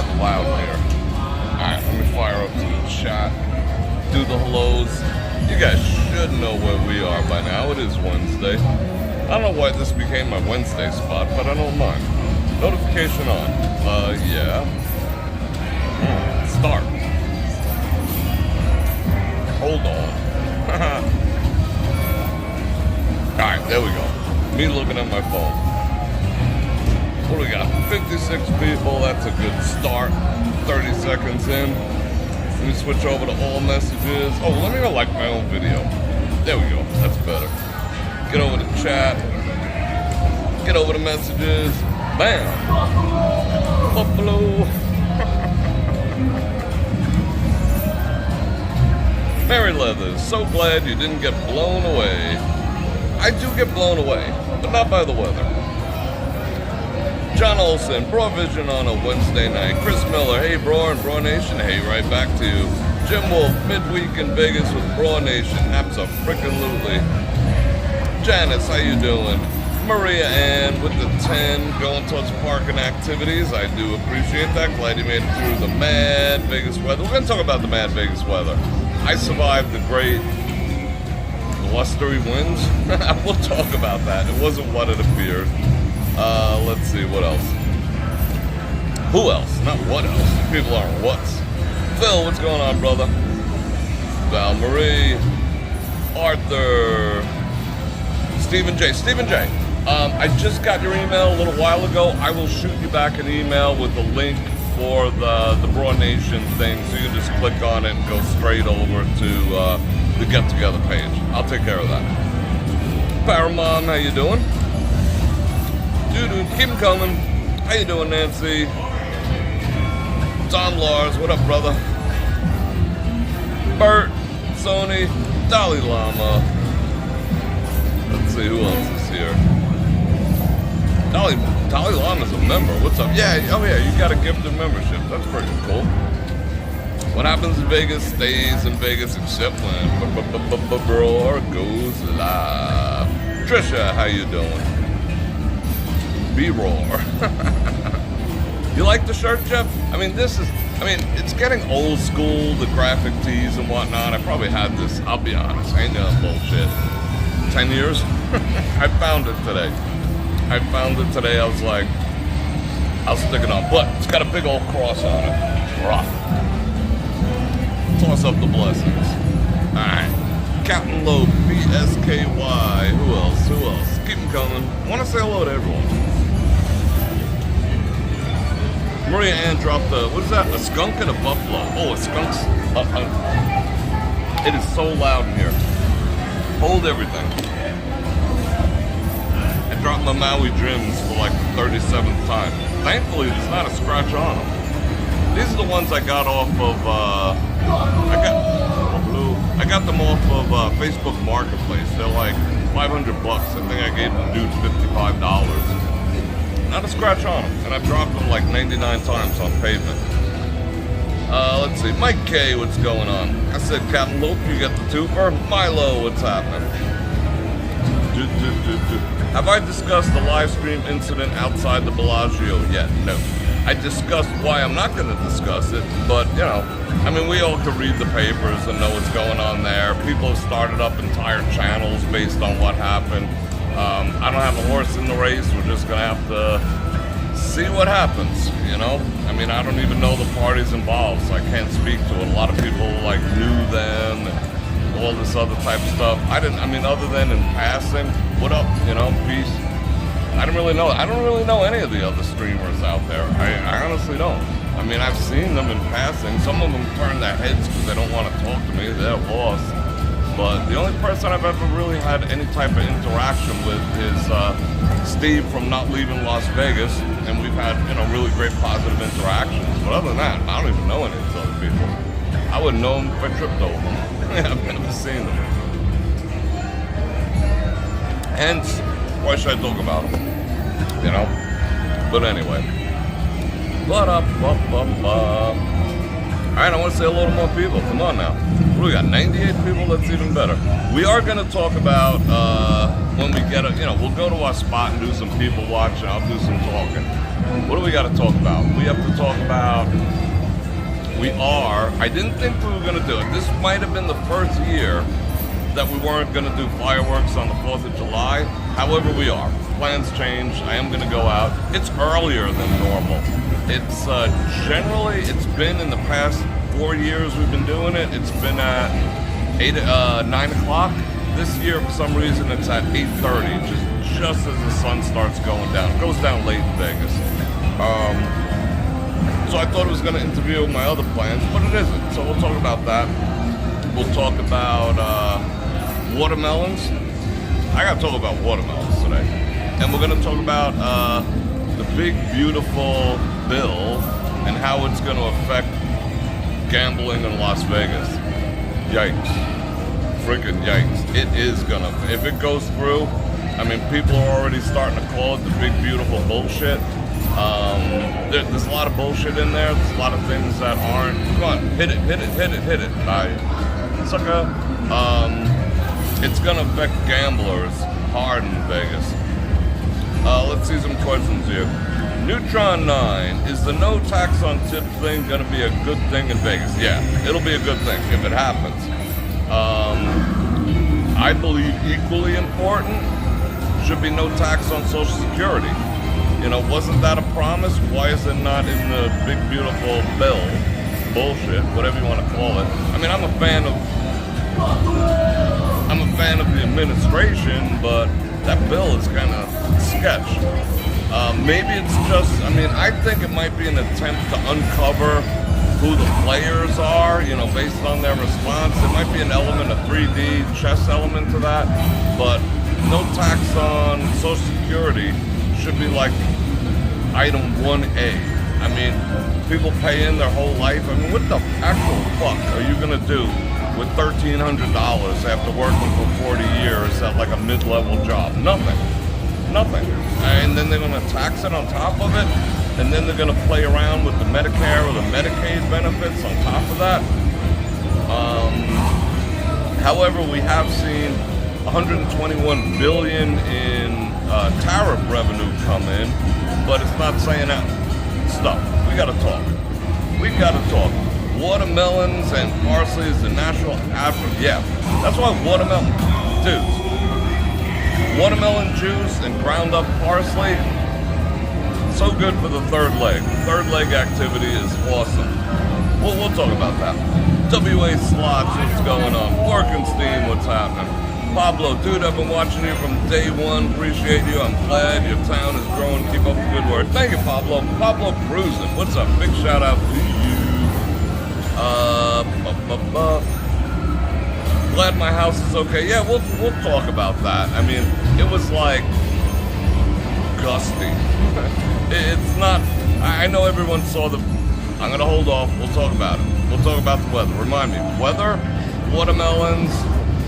gotten loud here. Alright, let me fire up to the chat. Do the hellos. You guys should know where we are by now. It is Wednesday. I don't know why this became my Wednesday spot, but I don't mind. Notification on. Yeah. Start. Hold on. Alright, there we go. Me looking at my phone. What do we got? 56 people. That's a good start. 30 seconds in. Let me switch over to all messages. Oh, let me go like my own video. There we go. That's better. Get over to chat. Get over to messages. Bam. Buffalo. Mary Leathers, so glad you didn't get blown away. I do get blown away, but not by the weather. John Olson, Bror Vision on a Wednesday night. Chris Miller, hey Bror and Bror Nation, hey, right back to you. Jim Wolf, midweek in Vegas with Bror Nation, abso-frickin-lutely. Janice, how you doing? Maria Ann with the 10, going towards parking activities. I do appreciate that. Glad you made it through the mad Vegas weather. We're going to talk about the mad Vegas weather. I survived the great blustery winds. We'll talk about that. It wasn't what it appeared. Let's see, what else? Who else? Not what else. People aren't what's. Phil, what's going on, brother? Val Marie, Arthur, Stephen J. Stephen J. I just got your email a little while ago. I will shoot you back an email with the link for the Bror Nation thing, so you can just click on it and go straight over to the Get Together page. I'll take care of that. Paramount, how you doing? Dude, keep them coming. How you doing, Nancy? Tom Lars, what up, brother? Bert, Sony, Dalai Lama. Let's see who else is here. Dalai Lama's a member. What's up? Yeah, oh yeah, you got a gifted membership. That's pretty cool. What happens in Vegas stays in Vegas, except when Bror goes live. Trisha, how you doing? B-roar. You like the shirt, Jeff? I mean, it's getting old school, the graphic tees and whatnot. I probably had this, I'll be honest, I ain't doing bullshit. 10 years? I found it today. I was like, I'll stick it on. But it's got a big old cross on it. Rough. Toss up the blessings. Alright. Captain Loeb, BSKY. Who else? Keep them coming. I want to say hello to everyone. Maria Ann dropped what is that? A skunk and a buffalo. Oh, a skunk's... it is so loud in here. Hold everything. I dropped my Maui Drims for like the 37th time. Thankfully, there's not a scratch on them. These are the ones I got off of, I got them off of Facebook Marketplace. They're like $500. I think I gave the dude $55. Not a scratch on them. And I've dropped them like 99 times on pavement. Let's see. Mike K, what's going on? I said, Captain Lope, you get the twofer? Milo, what's happening? Have I discussed the live stream incident outside the Bellagio yet? No. I discussed why I'm not going to discuss it, but, you know, I mean, we all can read the papers and know what's going on there. People have started up entire channels based on what happened. I don't have a horse in the race. We're just going to have to see what happens, you know? I mean, I don't even know the parties involved, so I can't speak to it. A lot of people, like, knew them and all this other type of stuff. Other than in passing, what up, you know, peace. I don't really know any of the other streamers out there. I honestly don't. I mean, I've seen them in passing. Some of them turn their heads because they don't want to talk to me. They're lost. But the only person I've ever really had any type of interaction with is Steve from Not Leaving Las Vegas. And we've had, you know, really great positive interactions. But other than that, I don't even know any of these other people. I wouldn't know them if I tripped over them. I've never seen them. Hence, why should I talk about them? You know? But anyway. Alright, I want to say hello to more people. Come on now. We got 98 people, that's even better. We are going to talk about, when we get we'll go to our spot and do some people watching. I'll do some talking. What do we got to talk about? We have to talk about, I didn't think we were going to do it. This might have been the first year that we weren't going to do fireworks on the 4th of July. However, we are. Plans changed. I am going to go out. It's earlier than normal. It's generally, it's been in the past 4 years we've been doing it. It's been at 9 o'clock. This year, for some reason, it's at 8:30, just as the sun starts going down. It goes down late in Vegas. So I thought it was going to interview my other plans, but it isn't. So we'll talk about that. We'll talk about watermelons. I got to talk about watermelons today. And we're going to talk about the big, beautiful bill and how it's going to affect gambling in Las Vegas. Yikes. Freaking yikes. It is going to. If it goes through, I mean, people are already starting to call it the big, beautiful bullshit. There's a lot of bullshit in there. There's a lot of things that aren't. Come on, hit it. Sucker. It's going to affect gamblers hard in Vegas. Let's see some questions here. Neutron 9, is the no tax on tip thing going to be a good thing in Vegas? Yeah, it'll be a good thing if it happens. I believe equally important should be no tax on Social Security. You know, wasn't that a promise? Why is it not in the big, beautiful bill? Bullshit, whatever you want to call it. I mean, I'm a fan of the administration, but that bill is kind of sketch. Maybe it's just, I mean, I think it might be an attempt to uncover who the players are, you know, based on their response. There might be an element, a 3D chess element to that, but no tax on Social Security should be like item 1A. I mean, people pay in their whole life. I mean, what the actual fuck are you gonna do with $1,300 after working for 40 years at like a mid-level job? Nothing. And then they're gonna tax it on top of it, and then they're gonna play around with the Medicare or the Medicaid benefits on top of that. However, we have seen 121 billion in tariff revenue come in, but it's not saying that stuff. We gotta talk. Watermelons and parsley is the national average. Yeah, that's why watermelon juice and ground up parsley, so good for the third leg. Third leg activity is awesome. We'll talk about that. WA Slots, what's going on? Morgenstein, what's happening? Pablo, dude, I've been watching you from day one. Appreciate you. I'm glad your town is growing. Keep up the good work. Thank you, Pablo. Pablo Cruising, what's up? Big shout out to you. Glad my house is okay. Yeah, we'll talk about that. I mean, it was like gusty. It's not. I know everyone saw the. I'm gonna hold off. We'll talk about it. We'll talk about the weather. Remind me, weather, watermelons,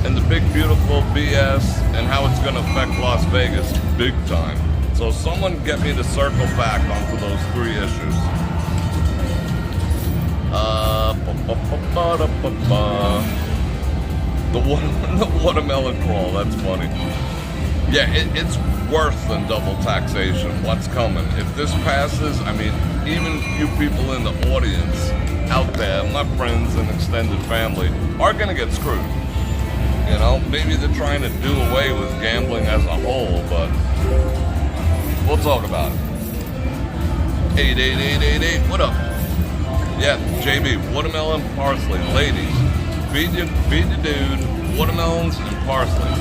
and the big beautiful BS, and how it's gonna affect Las Vegas big time. So someone get me to circle back onto those three issues. The watermelon crawl, that's funny. Yeah, it's worse than double taxation. What's coming? If this passes, I mean, even you people in the audience out there, my friends and extended family, are going to get screwed. You know, maybe they're trying to do away with gambling as a whole, but we'll talk about it. 88888, what up? Yeah, JB, watermelon, parsley. Ladies, feed your dude watermelons and parsley.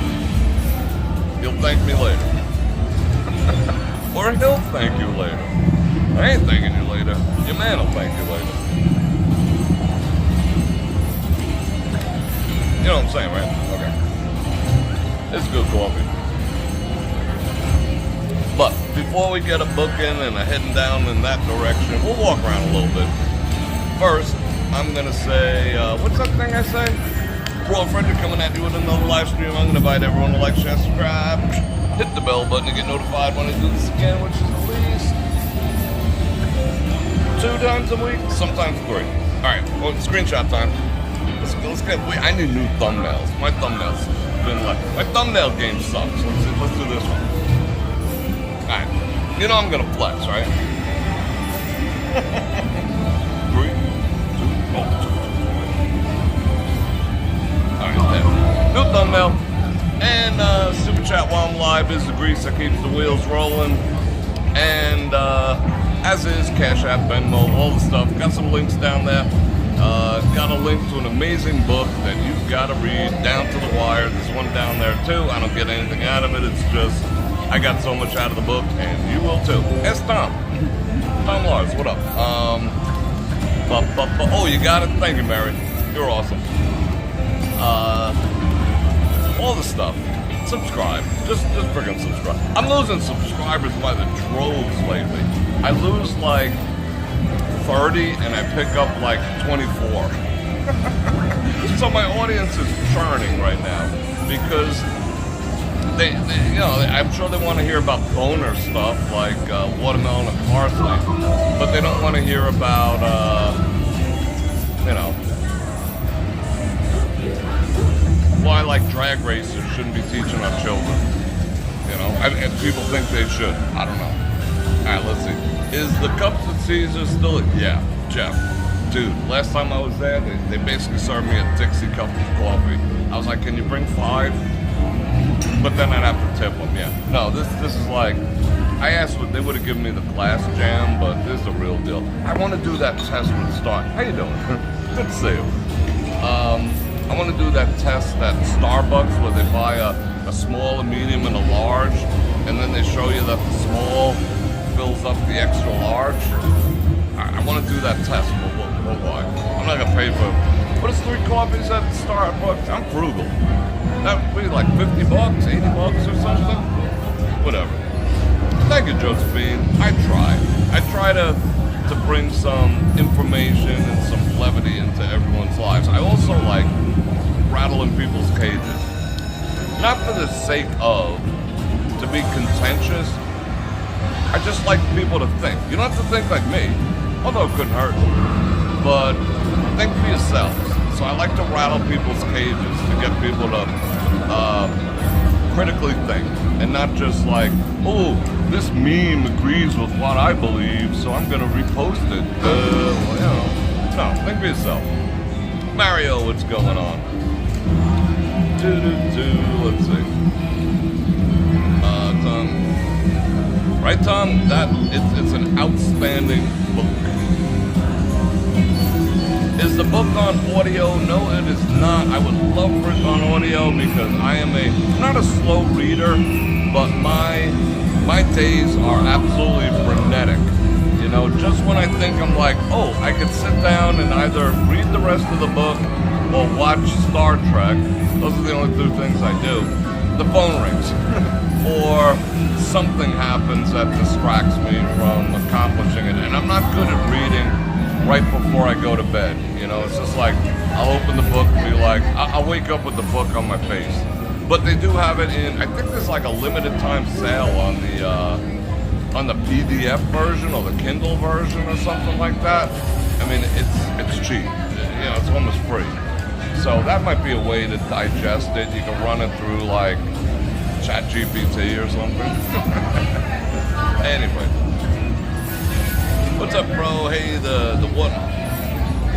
He'll thank me later. Or he'll thank you later. I ain't thanking you later. Your man will thank you later. You know what I'm saying, right? Okay. It's good coffee. But before we get a booking and a heading down in that direction, we'll walk around a little bit. First, I'm going to say, what's that thing I say? Bror Fredrik coming at you with another live stream. I'm going to invite everyone to like, share, subscribe, hit the bell button to get notified when I do this again, which is at least 2 times a week, sometimes 3. All right, well, screenshot time. Let's get. Wait, I need new thumbnails. My thumbnails been like my thumbnail game sucks. Let's do this one. All right, you know I'm gonna flex, right? subscribe is the grease that keeps the wheels rolling. And as is, Cash App, Venmo, all the stuff. Got some links down there. Got a link to an amazing book that you've got to read down to the wire. There's one down there too. I don't get anything out of it. It's just, I got so much out of the book, and you will too. Ask Tom. Tom Lars, what up? Oh, you got it? Thank you, Mary. You're awesome. All the stuff. Subscribe. Just freaking subscribe. I'm losing subscribers by the droves lately. I lose like 30 and I pick up like 24. So my audience is churning right now because they I'm sure they want to hear about boner stuff like watermelon and parsley, but they don't want to hear about why like drag racers shouldn't be teaching our children. And people think they should. I don't know. All right, let's see. Is the Cups at Caesars still? Yeah, Jeff. Dude, last time I was there, they basically served me a Dixie cup of coffee. I was like, can you bring 5? But then I'd have to tip them, yeah. No, this is like, I asked what they would have given me the glass jam, but this is a real deal. I want to do that test with Star. How you doing? Good to see you. I want to do that test at Starbucks where they buy a small, a medium, and a large, and then they show you that the small fills up the extra large. I want to do that test. Why? I'm not going to pay for it. What is 3 coffees at Starbucks? I'm frugal. That would be like $50, $80 or something. Whatever. Thank you, Josephine. I try to bring some information and some levity into everyone's lives. I also like rattling people's cages. Not for the sake of, to be contentious. I just like people to think. You don't have to think like me, although it couldn't hurt. But think for yourselves. So I like to rattle people's cages to get people to critically think, and not just like, oh, this meme agrees with what I believe, so I'm gonna repost it. No, think for yourself. Mario, what's going on? Let's see. Tom. Right, Tom? That it's an outstanding book. Is the book on audio? No, it is not. I would love for it on audio because I am not a slow reader, but my days are absolutely frenetic. Just when I think I'm like, oh, I could sit down and either read the rest of the book or watch Star Trek. Those are the only 2 things I do. The phone rings. Or something happens that distracts me from accomplishing it. And I'm not good at reading right before I go to bed. It's just like, I'll open the book and be like, I'll wake up with the book on my face. But they do have it in, I think there's like a limited time sale on the PDF version or the Kindle version or something like that. I mean, it's cheap. It's almost free. So that might be a way to digest it. You can run it through like ChatGPT or something. Anyway. What's up, bro? Hey, the what?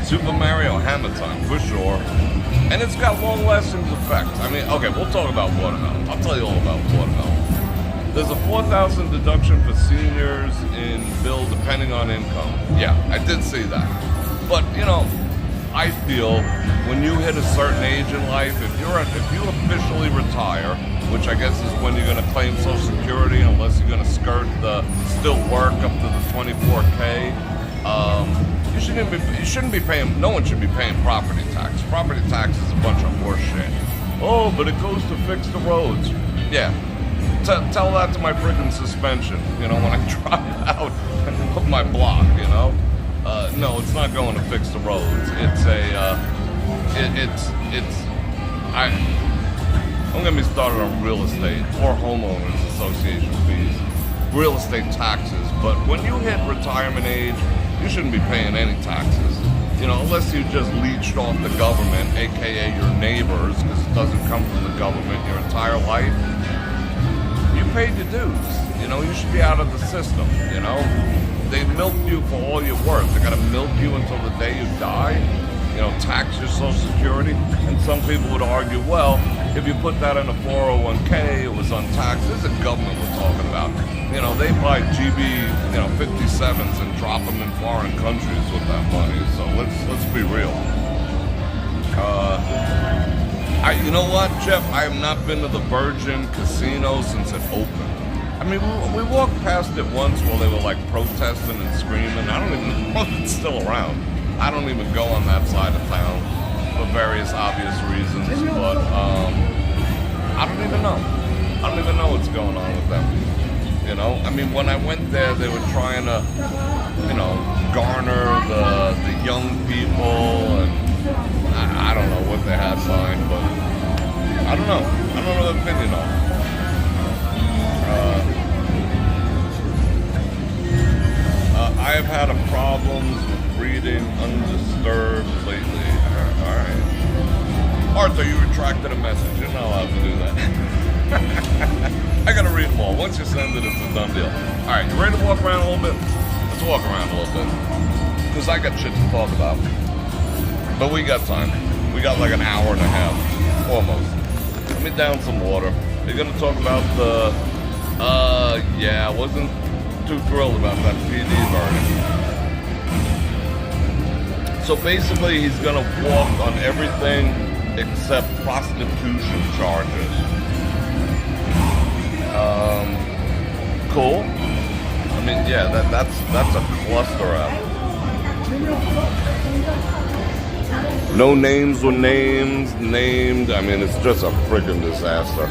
Super Mario Hammer Time, for sure. And it's got long-lasting effects. I mean, okay, we'll talk about watermelon. I'll tell you all about watermelon. There's a $4,000 deduction for seniors in bill depending on income. Yeah, I did see that. But, I feel when you hit a certain age in life, if you officially retire, which I guess is when you're going to claim Social Security, unless you're going to skirt the still work up to the 24K. You shouldn't be paying. No one should be paying property tax. Property tax is a bunch of horse shit. Oh, but it goes to fix the roads. Yeah, tell that to my freaking suspension. When I drive out of my block. No, it's not going to fix the roads. Don't get me started on real estate or homeowners association fees, real estate taxes. But when you hit retirement age, you shouldn't be paying any taxes. Unless you just leached off the government, aka your neighbors, because it doesn't come from the government your entire life. You paid your dues. You should be out of the system. They milk you for all you're worth. They're gonna milk you until the day you die. tax your Social Security. And some people would argue, well, if you put that in a 401k, it was untaxed. This is the government we're talking about. They buy GB, 57s and drop them in foreign countries with that money. So let's be real. You know what, Jeff? I have not been to the Virgin Casino since it opened. I mean, we walked past it once while they were like protesting and screaming. I don't even know if it's still around. I don't even go on that side of town for various obvious reasons, but I don't even know. I don't even know what's going on with them. I mean, when I went there, they were trying to, garner the young people, and I don't know what they had in mind, but I don't know. I don't know the opinion on it. I have had problems with reading undisturbed lately. All right. Arthur, you retracted a message. You're not allowed to do that. I gotta read them all. Once you send it, it's a done deal. All right, you ready to walk around a little bit? Let's walk around a little bit. Because I got shit to talk about. But we got time. We got like an hour and a half. Almost. Let me down some water. You're gonna talk about the... yeah, I wasn't too thrilled about that PD verdict. So basically, he's gonna walk on everything except prostitution charges. Cool. I mean, yeah, that's a cluster app. No names were named. I mean, it's just a friggin' disaster.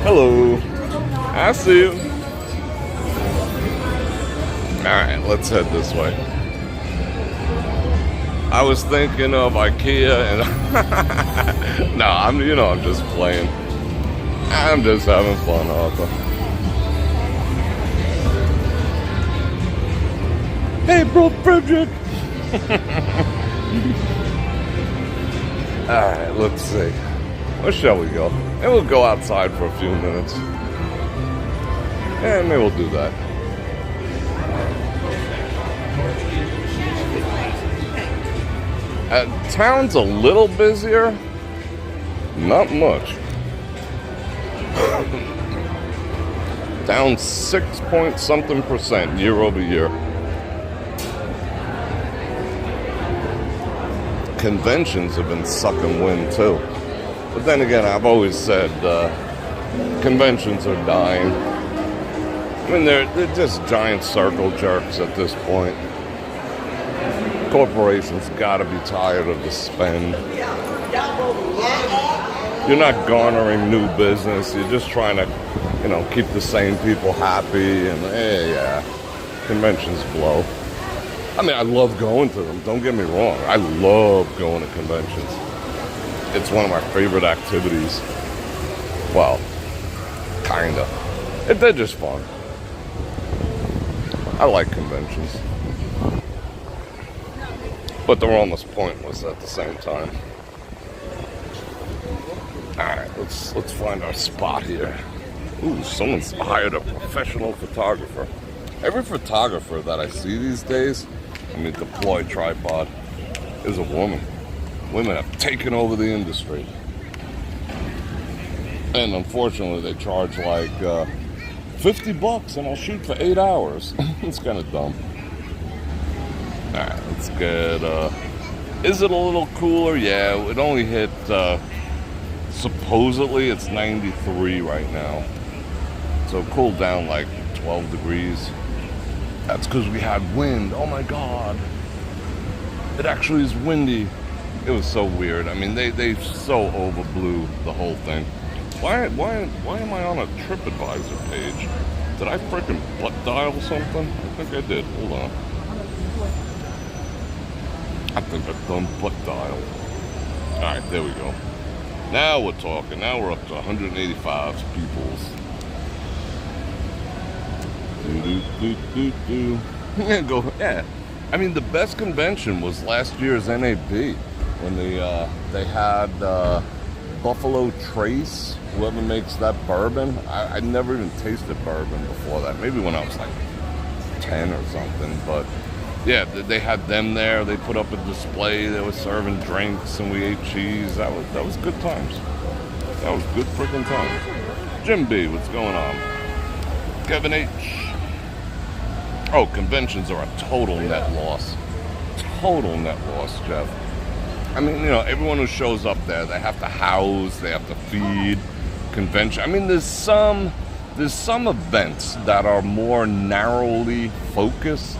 Hello. I see you. Alright, let's head this way. I was thinking of IKEA and no, I'm just playing. I'm just having fun, Arthur. Hey, Bror Fredrik. Alright, let's see. Where shall we go? And we'll go outside for a few minutes. And maybe we'll do that. Town's a little busier. Not much. Down 6-point-something% year over year. Conventions have been sucking wind too. But then again, I've always said conventions are dying. I mean, they're just giant circle jerks at this point. Corporations gotta be tired of the spend. You're not garnering new business. You're just trying to, keep the same people happy. And yeah, conventions blow. I mean, I love going to them. Don't get me wrong. I love going to conventions. It's one of my favorite activities. Well, kinda. They're just fun. I like conventions. But they're almost pointless at the same time. Alright, let's find our spot here. Ooh, someone's hired a professional photographer. Every photographer that I see these days, deploy tripod, is a woman. Women have taken over the industry. And unfortunately, they charge like $50 and I'll shoot for 8 hours. It's kind of dumb. Alright, let's get, is it a little cooler? Yeah, it only hit, supposedly it's 93 right now. So it cooled down like 12 degrees. That's because we had wind. Oh my God. It actually is windy. It was so weird. I mean, they so overblew the whole thing. Why am I on a TripAdvisor page? Did I frickin' butt dial something? I think I did. Hold on. I think I've done butt dial. Alright, there we go. Now we're talking. Now we're up to 185 peoples. Yeah. I mean, the best convention was last year's NAB when they had Buffalo Trace, whoever makes that bourbon. I never even tasted bourbon before that. Maybe when I was like 10 or something, but Yeah, they had them there. They put up a display. They were serving drinks, and we ate cheese. That was good times. That was good freaking times. Jim B, what's going on? Kevin H. Oh, conventions are a total net loss. Total net loss, Jeff. I mean, you know, everyone who shows up there, they have to house, they have to feed. Convention. I mean, there's some events that are more narrowly focused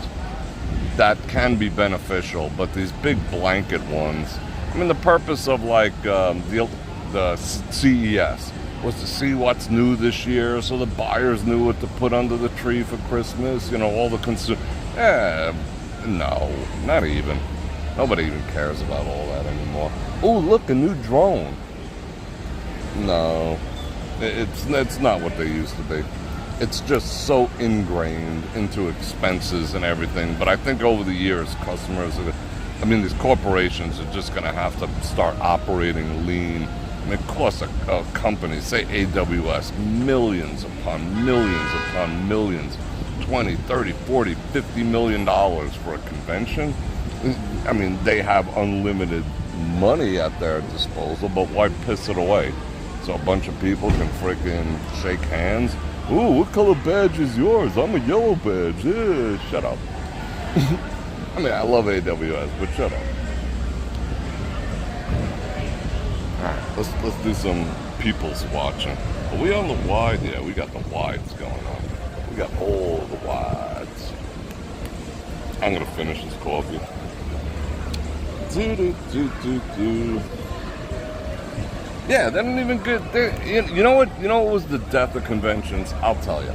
that can be beneficial, but these big blanket ones. I mean, the purpose of like the CES was to see what's new this year, so the buyers knew what to put under the tree for Christmas. You know, all the no, not even. Nobody even cares about all that anymore. Oh, look, a new drone. No, it's not what they used to be. It's just so ingrained into expenses and everything. But I think over the years, these corporations are just going to have to start operating lean. I mean, it costs a company, say AWS, millions upon millions upon millions, 20, 30, 40, 50 million dollars for a convention. I mean, they have unlimited money at their disposal, but why piss it away? So a bunch of people can freaking shake hands. Ooh, what color badge is yours? I'm a yellow badge. Shut up. I mean, I love AWS, but shut up. Alright, let's do some people's watching. Are we on the wide? Yeah, we got the wides going on. We got all the wides. I'm gonna finish this coffee. Yeah, they don't even get. You know what? You know what was the death of conventions? I'll tell you.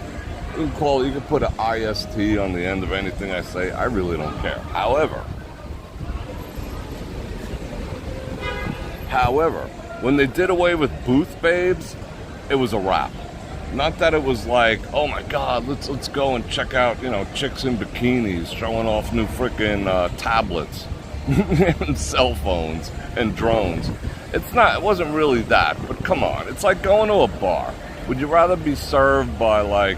You can put an IST on the end of anything I say. I really don't care. However, when they did away with booth babes, it was a wrap. Not that it was like, oh my God, let's go and check out, you know, chicks in bikinis showing off new freaking tablets and cell phones and drones. It wasn't really that, but come on. It's like going to a bar. Would you rather be served by, like,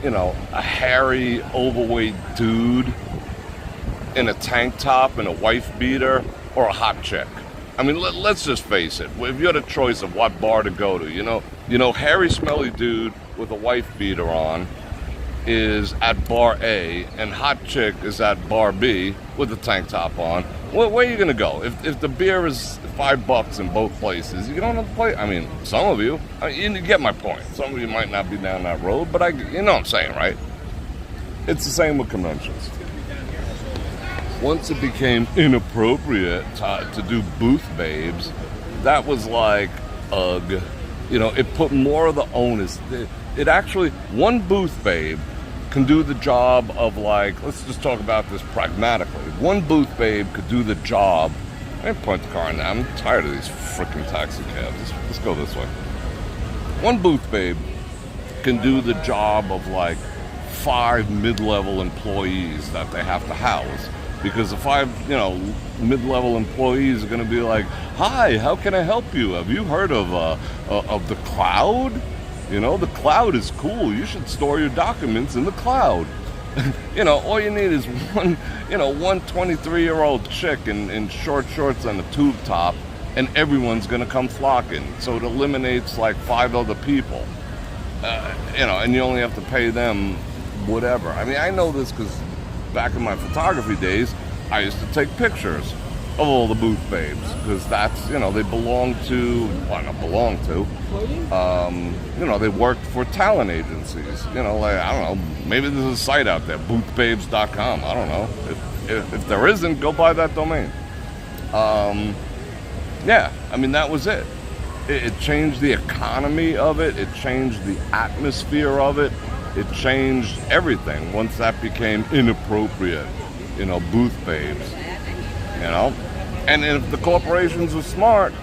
you know, a hairy, overweight dude in a tank top and a wife beater, or a hot chick? I mean, let's just face it. If you had a choice of what bar to go to, you know, hairy, smelly dude with a wife beater on is at bar A, and hot chick is at bar B with a tank top on. Where are you gonna go? If the beer is $5 in both places, you don't have to play. I mean, some of you, you get my point. Some of you might not be down that road, but you know what I'm saying, right? It's the same with conventions. Once it became inappropriate to do booth babes, that was like, ugh. You know, it put more of the onus. It actually, one booth babe can do the job of, like, let's just talk about this pragmatically. One booth babe could do the job. I can point the car now. I'm tired of these freaking taxi cabs. Let's go this way. One booth babe can do the job of, like, 5 mid-level employees that they have to house. Because the 5, you know, mid-level employees are going to be like, hi, how can I help you? Have you heard of the cloud? You know, the cloud is cool. You should store your documents in the cloud. You know, all you need is one 23-year-old chick in short shorts and a tube top, and everyone's going to come flocking. So it eliminates like 5 other people. You know, and you only have to pay them whatever. I mean, I know this because back in my photography days, I used to take pictures of all the booth babes, because that's, you know, they belong to, well, not belong to, you know, they worked for talent agencies. You know, like, I don't know, maybe there's a site out there, boothbabes.com, I don't know. If there isn't, go buy that domain. Yeah, I mean, that was it. It changed the economy of it. It changed the atmosphere of it. It changed everything once that became inappropriate, you know, booth babes, you know. And if the corporations were smart,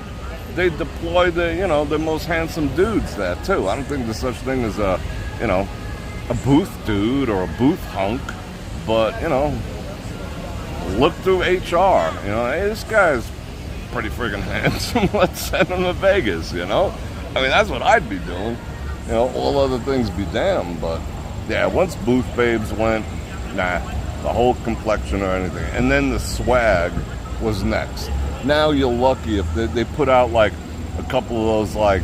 they'd deploy the most handsome dudes there too. I don't think there's such thing as a booth dude or a booth hunk, but, you know, look through HR, you know, hey, this guy's pretty friggin' handsome, let's send him to Vegas, you know. I mean, that's what I'd be doing. You know, all other things be damned, but yeah, once booth babes went, nah, the whole complexion or anything. And then the swag was next. Now you're lucky if they put out like a couple of those like,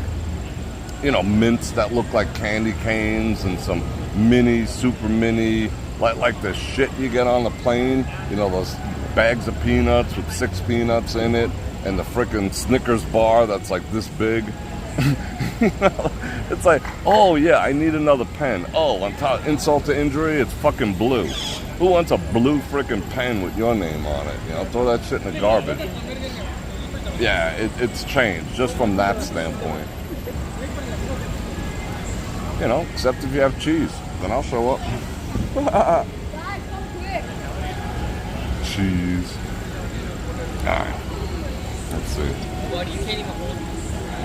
you know, mints that look like candy canes and some mini, super mini, like the shit you get on the plane. You know, those bags of peanuts with 6 peanuts in it and the frickin' Snickers bar that's like this big. You know, it's like, oh yeah, I need another pen. Oh, on top, insult to injury, it's fucking blue. Who wants a blue frickin' pen with your name on it? You know, throw that shit in the garbage. Yeah, it's changed just from that standpoint. You know, except if you have cheese, then I'll show up. Cheese. Alright, let's see.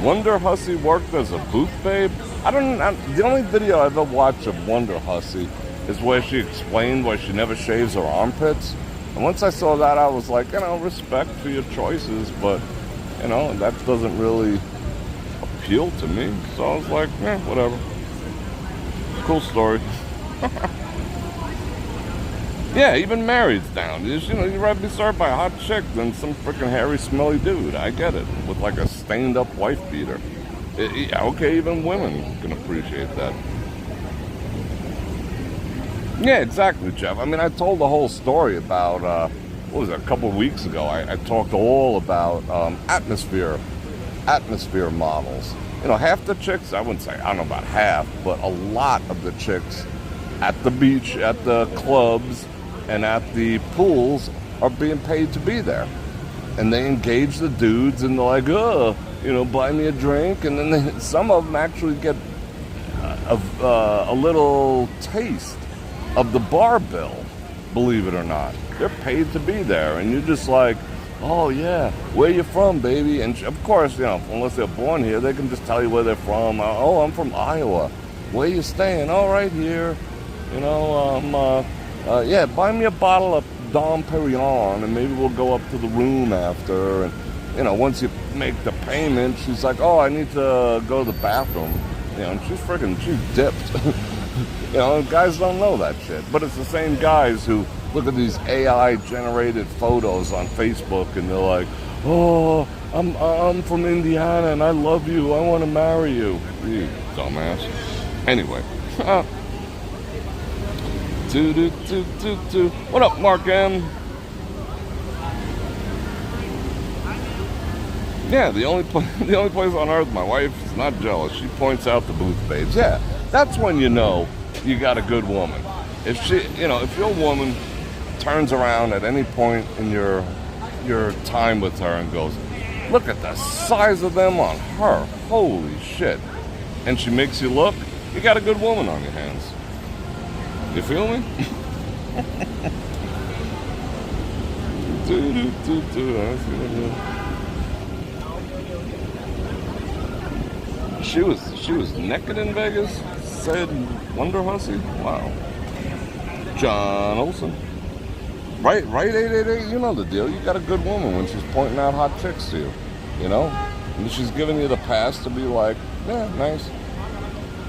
Wonder Hussy worked as a booth babe? The only video I've ever watched of Wonder Hussy is where she explained why she never shaves her armpits. And once I saw that, I was like, you know, respect for your choices, but, you know, that doesn't really appeal to me. So I was like, whatever. Cool story. Yeah, even Mary's down. You know, you'd rather be served by a hot chick than some freaking hairy, smelly dude. I get it. With like a stained-up wife beater. Yeah, okay, even women can appreciate that. Yeah, exactly, Jeff. I mean, I told the whole story about, what was it, a couple of weeks ago. I talked all about atmosphere models. You know, half the chicks, I wouldn't say, I don't know about half, but a lot of the chicks at the beach, at the clubs, and at the pools are being paid to be there. And they engage the dudes and they're like, you know, buy me a drink. And then some of them actually get a little taste of the bar bill, believe it or not. They're paid to be there. And you're just like, oh yeah, where you from, baby? And of course, you know, unless they're born here, they can just tell you where they're from. Oh, I'm from Iowa. Where you staying? Oh, right here. You know, yeah, buy me a bottle of Dom Perignon, and maybe we'll go up to the room after. And, you know, once you make the payment, she's like, oh, I need to go to the bathroom. You know, and she's dipped. You know, guys don't know that shit. But it's the same guys who look at these AI-generated photos on Facebook, and they're like, oh, I'm from Indiana, and I love you. I want to marry you. You dumbass. Anyway. What up, Mark M? Yeah, the only place on earth my wife is not jealous. She points out the booth babes. Yeah, that's when you know you got a good woman. If she, you know, if your woman turns around at any point in your time with her and goes, look at the size of them on her. Holy shit. And she makes you look, you got a good woman on your hands. You feel me? She was naked in Vegas, said Wonder Hussy. Wow. John Olson. Right, 888, you know the deal. You got a good woman when she's pointing out hot chicks to you. You know? And she's giving you the pass to be like, yeah, nice.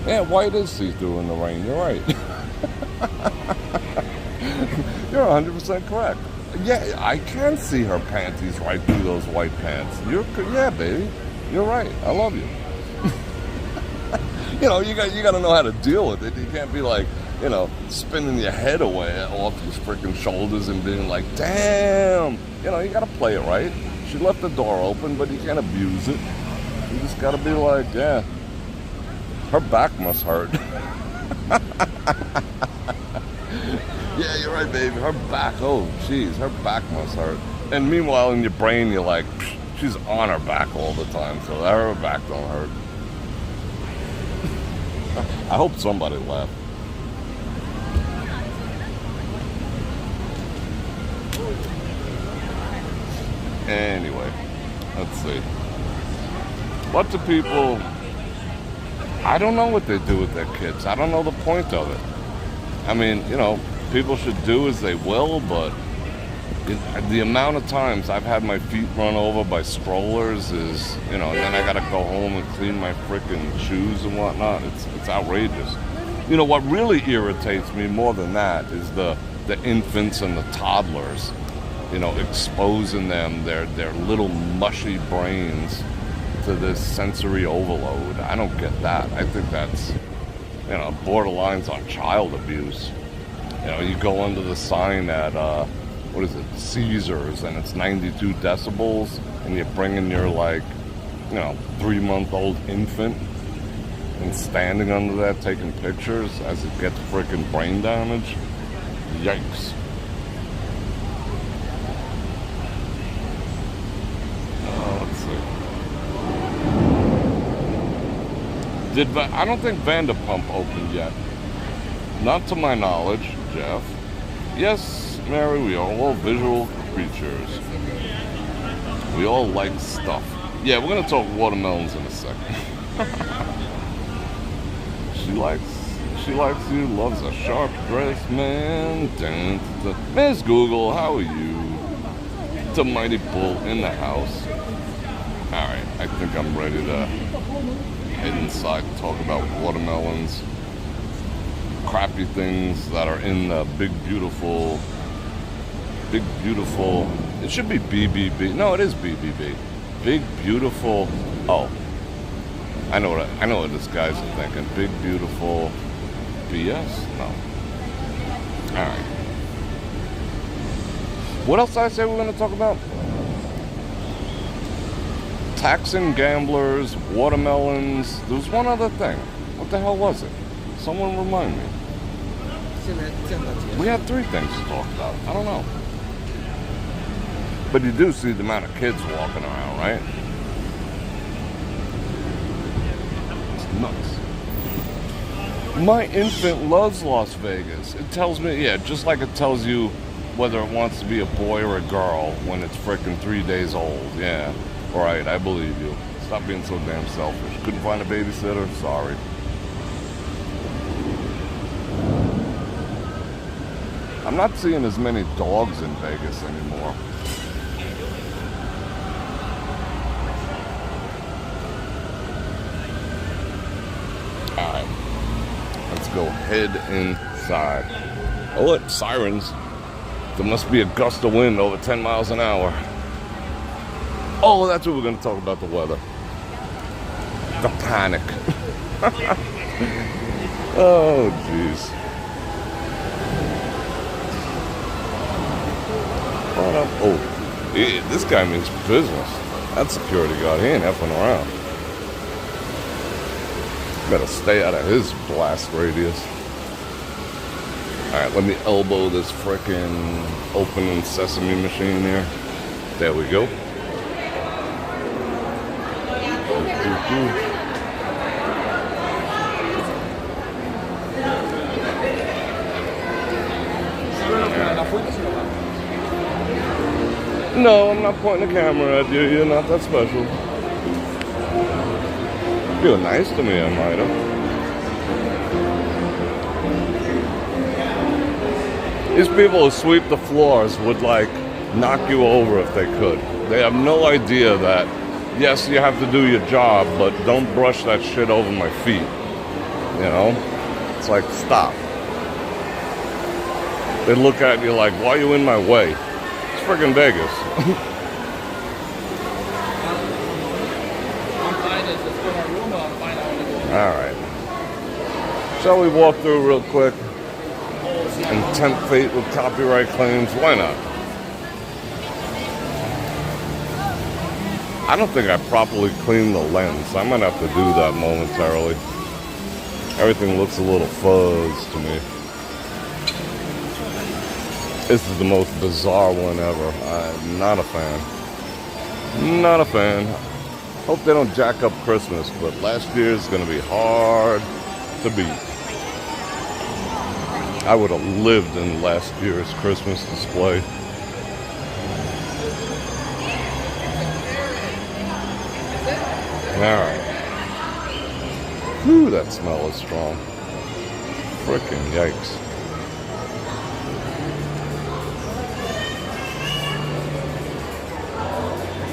Yeah, white is see-through in the rain. You're right. You're 100% correct. Yeah, I can see her panties right through those white pants. Yeah, baby. You're right. I love you. You know, you got to know how to deal with it. You can't be like, you know, spinning your head away off your freaking shoulders and being like, damn. You know, you got to play it right. She left the door open, but you can't abuse it. You just got to be like, yeah, her back must hurt. Yeah, you're right, baby. Her back, oh, jeez, her back must hurt. And meanwhile, in your brain, you're like, she's on her back all the time, so her back don't hurt. I hope somebody laughed. Anyway, let's see. Lots of people, I don't know what they do with their kids. I don't know the point of it. I mean, you know, people should do as they will, but the amount of times I've had my feet run over by strollers is, you know, and then I gotta go home and clean my frickin' shoes and whatnot. It's outrageous. You know, what really irritates me more than that is the the infants and the toddlers, exposing them, their little mushy brains to this sensory overload. I don't get that. I think that's, borderlines on child abuse. You go under the sign at, Caesars, and it's 92 decibels, and you bring in your, 3-month-old infant, and standing under that taking pictures as it gets freaking brain damage. Yikes. Let's see. I don't think Vanderpump opened yet. Not to my knowledge, Jeff. Yes, Mary, we are all visual creatures. We all like stuff. Yeah, we're going to talk watermelons in a second. She likes you, loves a sharp dressed man. Miss Google, how are you? It's a mighty bull in the house. Alright, I think I'm ready to head inside and talk about watermelons. Crappy things that are in the big beautiful, it should be BBB. No, it is BBB. Big beautiful, I know what this guy's thinking. Big beautiful BS? No. Alright. What else did I say we're going to talk about? Taxing gamblers, watermelons. There was one other thing. What the hell was it? Someone remind me. We had 3 things to talk about. I don't know. But you do see the amount of kids walking around, right? It's nuts. My infant loves Las Vegas. It tells me, just like it tells you whether it wants to be a boy or a girl when it's frickin' 3 days old. Yeah, right, I believe you. Stop being so damn selfish. Couldn't find a babysitter? Sorry. I'm not seeing as many dogs in Vegas anymore. Alright. Let's go head inside. Oh, look, sirens. There must be a gust of wind over 10 miles an hour. Oh, that's what we're going to talk about, the weather. The panic. Oh, jeez. What up? Oh, this guy means business. That security guard, he ain't effing around. Better stay out of his blast radius. Alright, let me elbow this frickin' opening sesame machine here. There we go. No, I'm not pointing the camera at you. You're not that special. You're nice to me, I might have. These people who sweep the floors would, knock you over if they could. They have no idea that, yes, you have to do your job, but don't brush that shit over my feet. It's like, stop. They look at you like, why are you in my way? It's friggin' Vegas. Alright. Shall we walk through real quick and tempt fate with copyright claims? Why not? I don't think I properly cleaned the lens. I might have to do that momentarily. Everything looks a little fuzz to me. This is the most bizarre one ever. I'm not a fan. Not a fan. Hope they don't jack up Christmas, but last year's gonna be hard to beat. I would have lived in last year's Christmas display. Alright. Whew, that smell is strong. Frickin' yikes.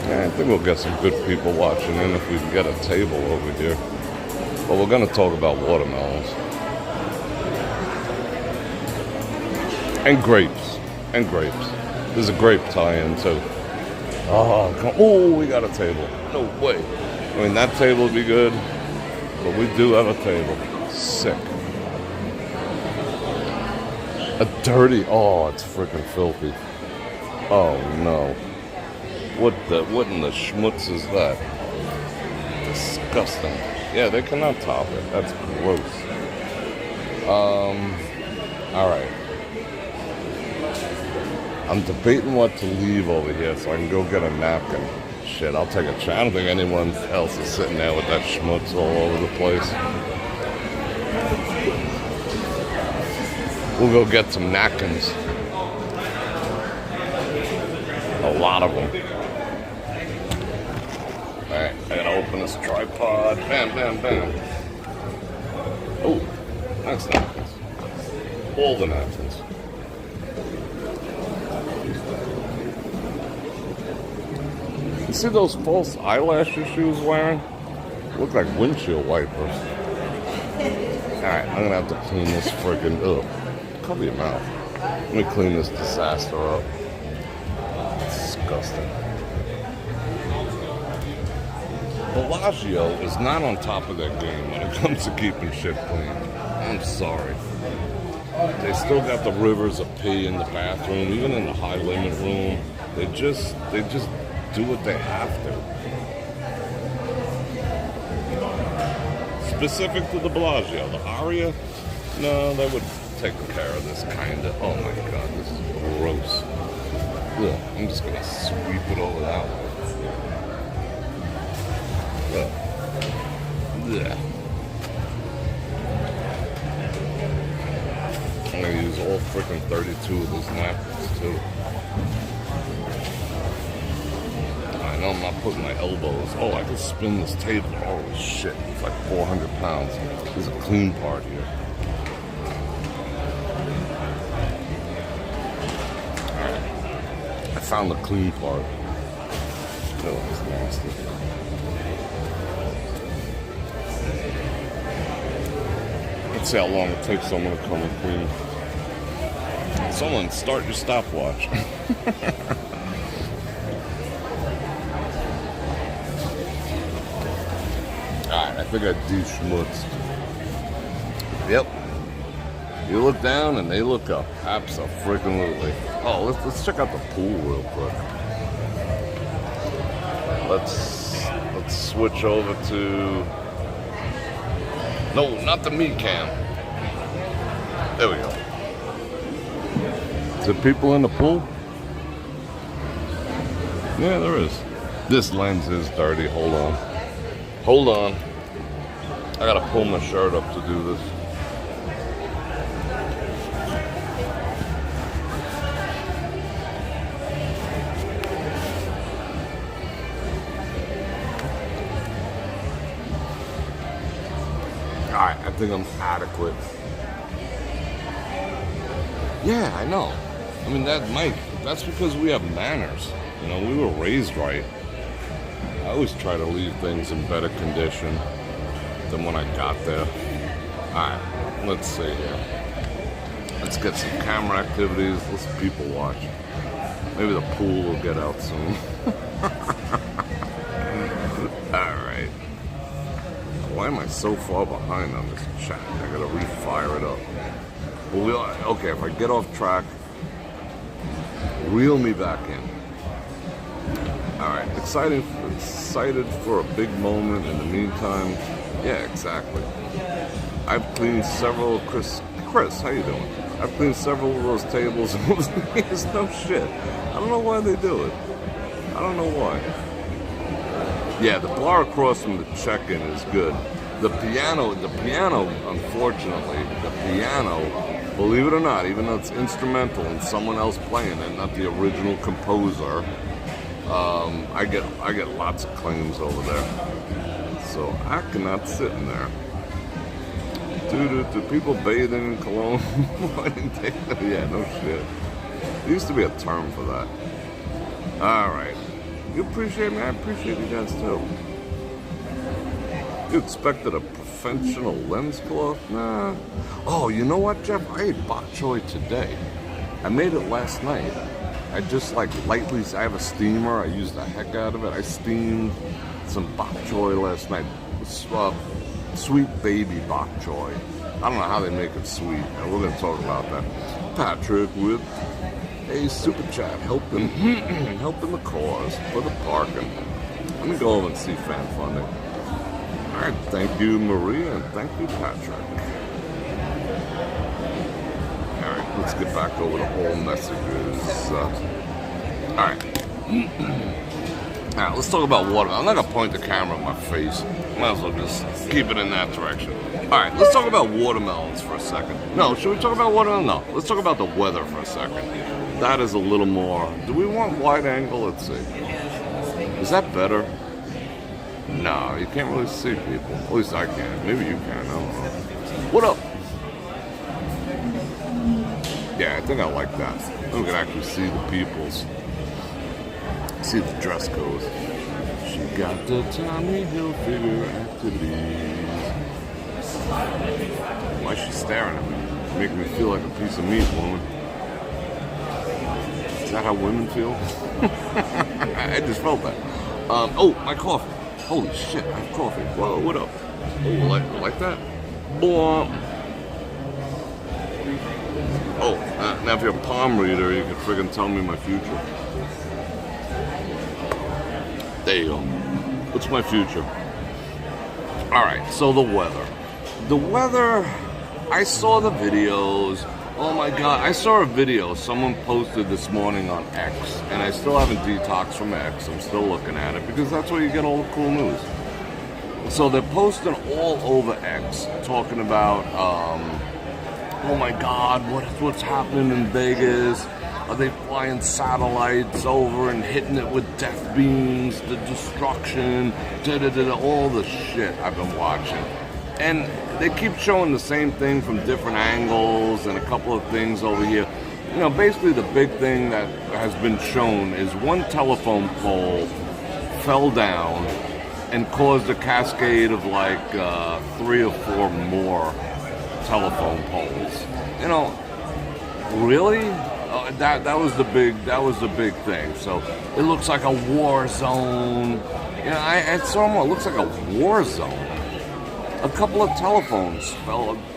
Yeah, I think we'll get some good people watching in if we can get a table over here. But we're going to talk about watermelons. And grapes. And grapes. There's a grape tie-in too. Oh, we got a table. No way. I mean, that table would be good, but we do have a table. Sick. A dirty, oh, it's freaking filthy. Oh no. What in the schmutz is that? Disgusting. Yeah, they cannot top it. That's gross. Alright. I'm debating what to leave over here so I can go get a napkin. Shit, I'll take a chance. I don't think anyone else is sitting there with that schmutz all over the place. We'll go get some napkins. A lot of them. Alright, I gotta open this tripod. Bam, bam, bam. Oh, that's napkins. All the napkins. You see those false eyelashes she was wearing? Look like windshield wipers. Alright, I'm gonna have to clean this friggin'. Ugh. Cover your mouth. Let me clean this disaster up. Disgusting. Bellagio is not on top of their game when it comes to keeping shit clean. I'm sorry. They still got the rivers of pee in the bathroom, even in the high limit room. They just do what they have to. Specific to the Bellagio, the Aria, no, they would take care of this kind of. Oh my god, this is gross. Ugh, I'm just gonna sweep it over that way. Ugh. Yeah. I'm gonna use all freaking 32 of those napkins too. I know I'm not putting my elbows. Oh, I can spin this table. Holy shit, it's like 400 pounds. There's a clean part here. Alright. I found the clean part. Oh, that's nasty. Let's see how long it takes someone to come and clean. Someone start your stopwatch. Alright, I think I de-schmutzed. Yep. You look down and they look up. Abso-freaking-lutely. Oh, let's check out the pool real quick. Let's switch over to. No, not the me cam. There we go. Is there people in the pool? Yeah, there is. This lens is dirty. Hold on. Hold on. I gotta pull my shirt up to do this. Alright, I think I'm adequate. Yeah, I know. I mean, that's because we have manners. You know, we were raised right. I always try to leave things in better condition than when I got there. Alright, let's see here. Let's get some camera activities. Let's people watch. Maybe the pool will get out soon. Alright. Why am I so far behind on this chat? I gotta refire it up. But okay, if I get off track, reel me back in. Alright, excited for a big moment in the meantime. Yeah, exactly. I've cleaned several, Chris, how you doing? I've cleaned several of those tables. It's no shit. I don't know why they do it. I don't know why. Yeah, the bar across from the check-in is good. The piano, unfortunately, believe it or not, even though it's instrumental and someone else playing it, not the original composer, I get lots of claims over there. So I cannot sit in there. Do people bathing in cologne? Yeah, no shit. There used to be a term for that. Alright. You appreciate me? I appreciate you guys too. You expected a professional lens cloth? Nah. Oh, you know what, Jeff? I ate bok choy today. I made it last night. I just like lightly, I have a steamer, I used the heck out of it. I steamed some bok choy last night. Sweet baby bok choy. I don't know how they make it sweet, and we're going to talk about that. Patrick with a super chat helping the cause for the parking. Let me go over and see fan funding. All right, thank you, Maria, and thank you, Patrick. All right, let's get back over to all messages. All right. All right, let's talk about watermelon. I'm not going to point the camera in my face. Might as well just keep it in that direction. All right, let's talk about watermelons for a second. No, should we talk about watermelon? No, let's talk about the weather for a second. That is a little more... Do we want wide angle? Let's see. Is that better? No, you can't really see people. At least I can. Maybe you can. I don't know. What up? Yeah, I think I like that. We can actually see the peoples. See the dress code. She got the Tommy Hilfiger activities. Why is she staring at me? Making me feel like a piece of meat, woman. Is that how women feel? I just felt that. Oh, my coffee. Holy shit, I have coffee. Whoa, what up? Oh, like that? Boom. Oh, now if you're a palm reader, you can friggin' tell me my future. There you go. What's my future? Alright, so the weather. The weather, I saw the videos. Oh my god, I saw a video someone posted this morning on X, and I still haven't detoxed from X. I'm still looking at it because that's where you get all the cool news. So they're posting all over X talking about, oh my god, what's happening in Vegas? Are they flying satellites over and hitting it with death beams, the destruction, all the shit I've been watching. And they keep showing the same thing from different angles and a couple of things over here. You know, basically the big thing that has been shown is one telephone pole fell down and caused a cascade of like 3 or 4 more telephone poles. You know, really? That was the big thing. So it looks like a war zone. You know, I saw more. It looks like a war zone. A couple of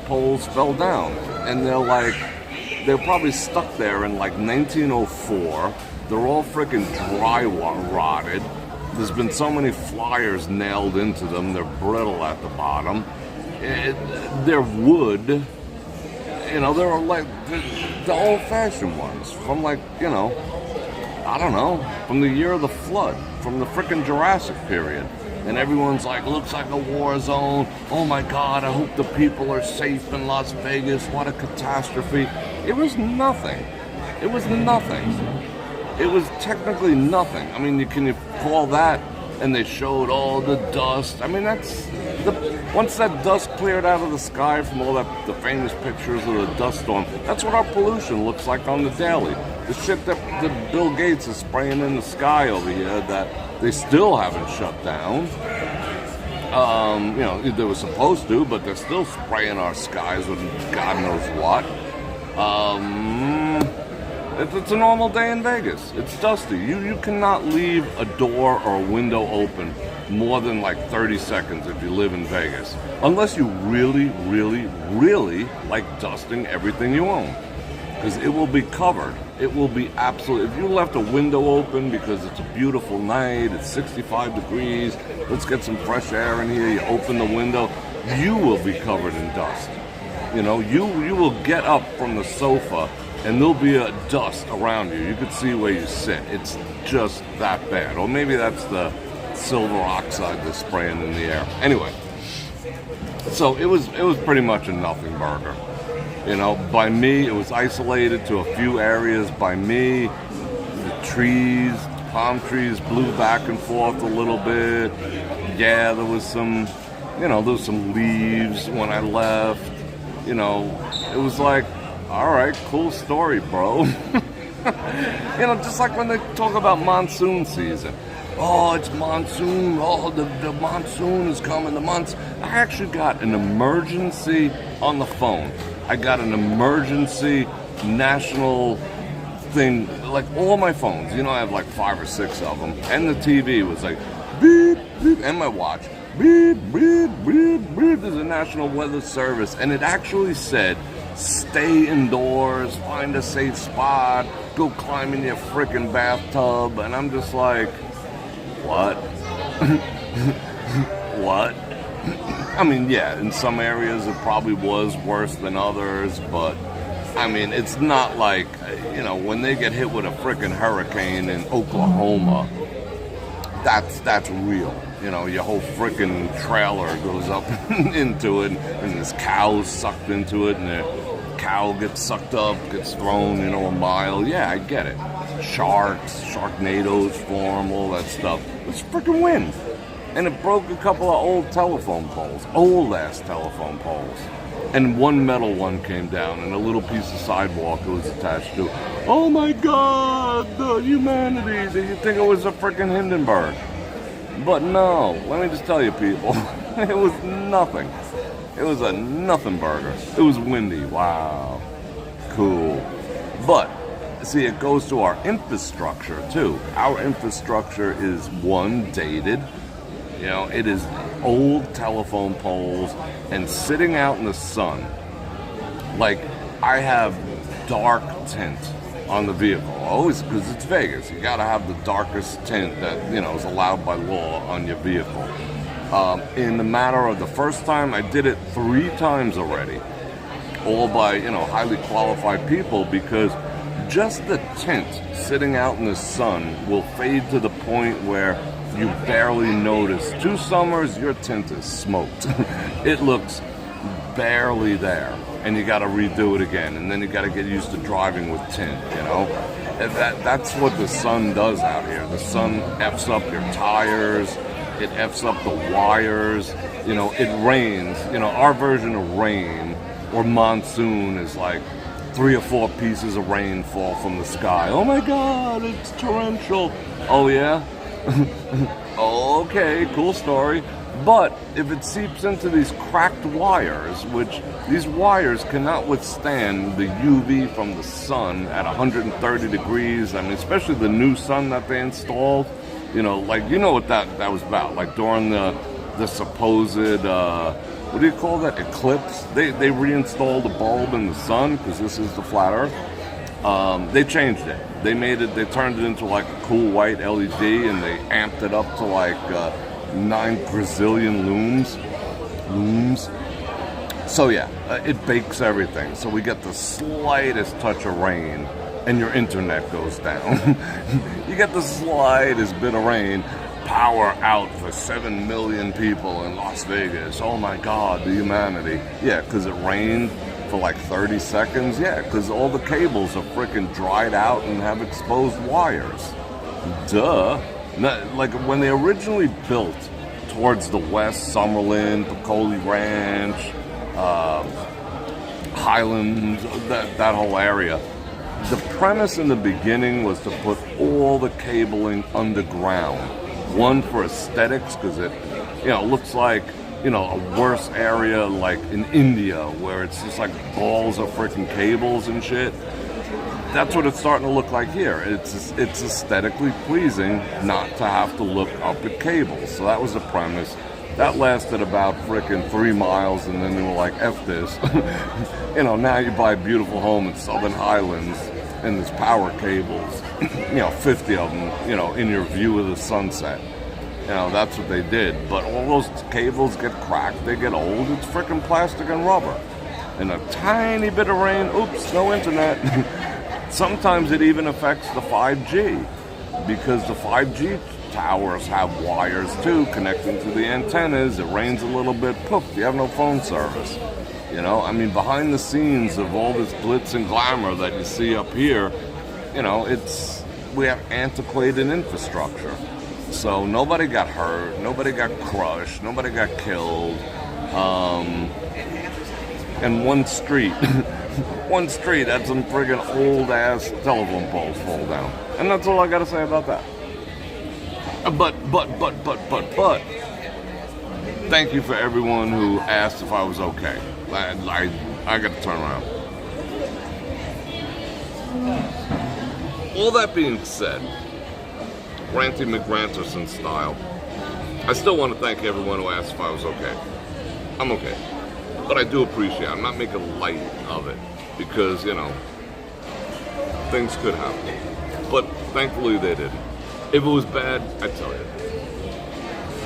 poles fell down, and they're probably stuck there in like 1904. They're all freaking dry rotted. There's been so many flyers nailed into them. They're brittle at the bottom. They're wood. You know, they're like the old-fashioned ones from like, you know, I don't know, from the year of the flood, from the frickin' Jurassic period. And everyone's like, looks like a war zone. Oh my God, I hope the people are safe in Las Vegas. What a catastrophe. It was nothing. It was nothing. It was technically nothing. I mean, can you call that? And they showed all the dust. I mean, once that dust cleared out of the sky from all the famous pictures of the dust storm, that's what our pollution looks like on the daily. The shit that Bill Gates is spraying in the sky over here that they still haven't shut down. You know, they were supposed to, but they're still spraying our skies with God knows what. It's a normal day in Vegas. It's dusty. You cannot leave a door or a window open more than like 30 seconds if you live in Vegas. Unless you really, really, really like dusting everything you own. Because it will be covered. It will be absolutely... If you left a window open because it's a beautiful night, it's 65 degrees, let's get some fresh air in here, you open the window, you will be covered in dust. You know, you will get up from the sofa and there'll be a dust around you. You could see where you sit. It's just that bad. Or maybe that's the silver oxide that's spraying in the air. Anyway, so it was pretty much a nothing burger. You know, by me, it was isolated to a few areas. By me, the trees, palm trees blew back and forth a little bit. Yeah, there was some leaves when I left. You know, it was like, all right, cool story, bro. You know, just like when they talk about monsoon season. Oh, it's monsoon. Oh, the monsoon is coming. I actually got an emergency on the phone. I got an emergency national thing, like all my phones, I have like 5 or 6 of them, and the TV was like beep beep, and my watch beep beep beep beep. There's a National Weather Service, and it actually said, stay indoors, find a safe spot, go climb in your freaking bathtub. And I'm just like, what? What? I mean, yeah, in some areas it probably was worse than others, but I mean, it's not like, when they get hit with a freaking hurricane in Oklahoma, that's real. Your whole freaking trailer goes up into it, and this cow's sucked into it, and the cow gets sucked up, gets thrown, a mile. Yeah, I get it. Sharks, Sharknadoes form, all that stuff. It's freaking wind. And it broke a couple of old telephone poles, old-ass telephone poles. And one metal one came down, and a little piece of sidewalk it was attached to. Oh my God, the humanity! Did you think it was a freaking Hindenburg? But no, let me just tell you people, it was nothing. It was a nothing burger. It was windy, wow, cool. But, see, it goes to our infrastructure too. Our infrastructure is, one, dated. It is old telephone poles and sitting out in the sun. Like, I have dark tint on the vehicle, always, because it's Vegas. You gotta have the darkest tint that, is allowed by law on your vehicle. In the matter of the first time, I did it 3 times already. All by, highly qualified people, because just the tint sitting out in the sun will fade to the point where you barely notice. 2 summers, your tint is smoked. It looks barely there, and you got to redo it again, and then you got to get used to driving with tint. And that's what the sun does out here. The sun f's up your tires, it f's up the wires. It rains. Our version of rain or monsoon is like 3 or 4 pieces of rain fall from the sky. Oh my God, it's torrential. Oh yeah. Okay, cool story. But if it seeps into these cracked wires, which these wires cannot withstand the UV from the sun at 130 degrees, I mean, especially the new sun that they installed, what that was about. Like during the supposed, what do you call that, eclipse? They reinstalled the bulb in the sun, because this is the flat earth. They changed it. They turned it into like a cool white LED, and they amped it up to like 9 gazillion looms. So yeah, it bakes everything. So we get the slightest touch of rain, and your internet goes down. You get the slightest bit of rain, power out for 7 million people in Las Vegas. Oh my God, the humanity. Yeah, because it rained for like 30 seconds. Yeah, because all the cables are freaking dried out and have exposed wires. Duh. Like when they originally built towards the west, Summerlin, Piccoli Ranch, Highlands, that whole area, the premise in the beginning was to put all the cabling underground. One, for aesthetics, because it looks like a worse area like in India, where it's just like balls of freaking cables and shit. That's what it's starting to look like here. It's aesthetically pleasing not to have to look up at cables. So that was the premise. That lasted about freaking 3 miles, and then they were like, F this. Now you buy a beautiful home in Southern Highlands, and there's power cables, 50 of them, in your view of the sunset. That's what they did. But all those cables get cracked, they get old. It's freaking plastic and rubber. And a tiny bit of rain, oops, no internet. Sometimes it even affects the 5G, because the 5G towers have wires too connecting to the antennas. It rains a little bit, poof, you have no phone service. Behind the scenes of all this glitz and glamour that you see up here, we have antiquated infrastructure. So nobody got hurt, nobody got crushed, nobody got killed. And one street had some friggin' old-ass telephone poles fall down. And that's all I gotta say about that. But, thank you for everyone who asked if I was okay. I got to turn around. All that being said, Ranty McGranterson style, I still want to thank everyone who asked if I was okay. I'm okay. But I do appreciate it. I'm not making light of it because, you know, things could happen. But thankfully they didn't. If it was bad, I'd tell you.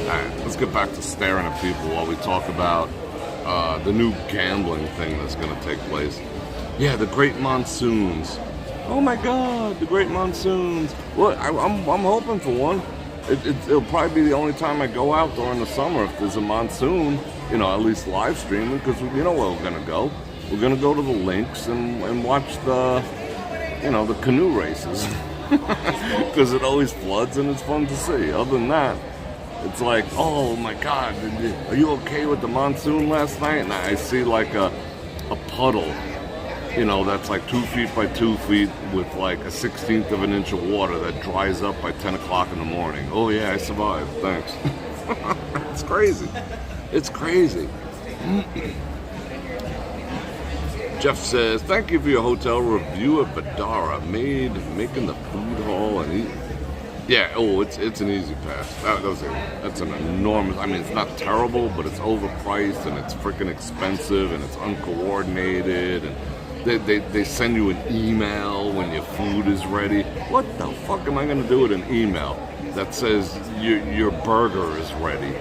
Alright, let's get back to staring at people while we talk about the new gambling thing that's going to take place. Yeah, the great monsoons. Oh my God, the great monsoons. Well, I'm hoping for one. It'll probably be the only time I go out during the summer if there's a monsoon, you know, at least live streaming, because you know where we're going to go. We're going to go to the links and watch the, you know, the canoe races. Because it always floods and it's fun to see. Other than that, it's like, oh my God, are you okay with the monsoon last night? And I see like a puddle, you know, that's like 2 feet by 2 feet with like a 1/16 of an inch of water that dries up by 10 o'clock in the morning. Oh yeah, I survived, thanks. It's crazy. It's crazy. Jeff says, thank you for your hotel review of Badara. Making the food hall and eating. Yeah, oh, it's an easy pass. That's an enormous, I mean, it's not terrible, but it's overpriced and it's freaking expensive and it's uncoordinated and they send you an email when your food is ready. What the fuck am I gonna do with an email that says your burger is ready?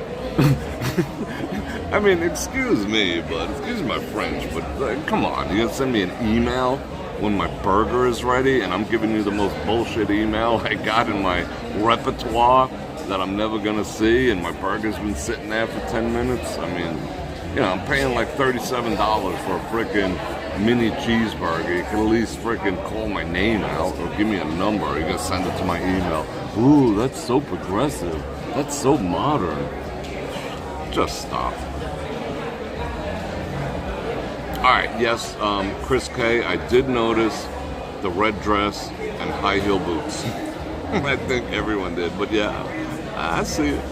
I mean, excuse me, but excuse my French, but come on, you're gonna send me an email when my burger is ready and I'm giving you the most bullshit email I got in my repertoire that I'm never gonna see and my burger's been sitting there for 10 minutes? I mean, you know, I'm paying like $37 for a frickin' mini cheeseburger. You can at least frickin' call my name out or give me a number. You're gonna send it to my email. Ooh, that's so progressive. That's so modern. Just stop. Alright, yes, Chris K, I did notice the red dress and high heel boots. I think everyone did, but yeah, I see it.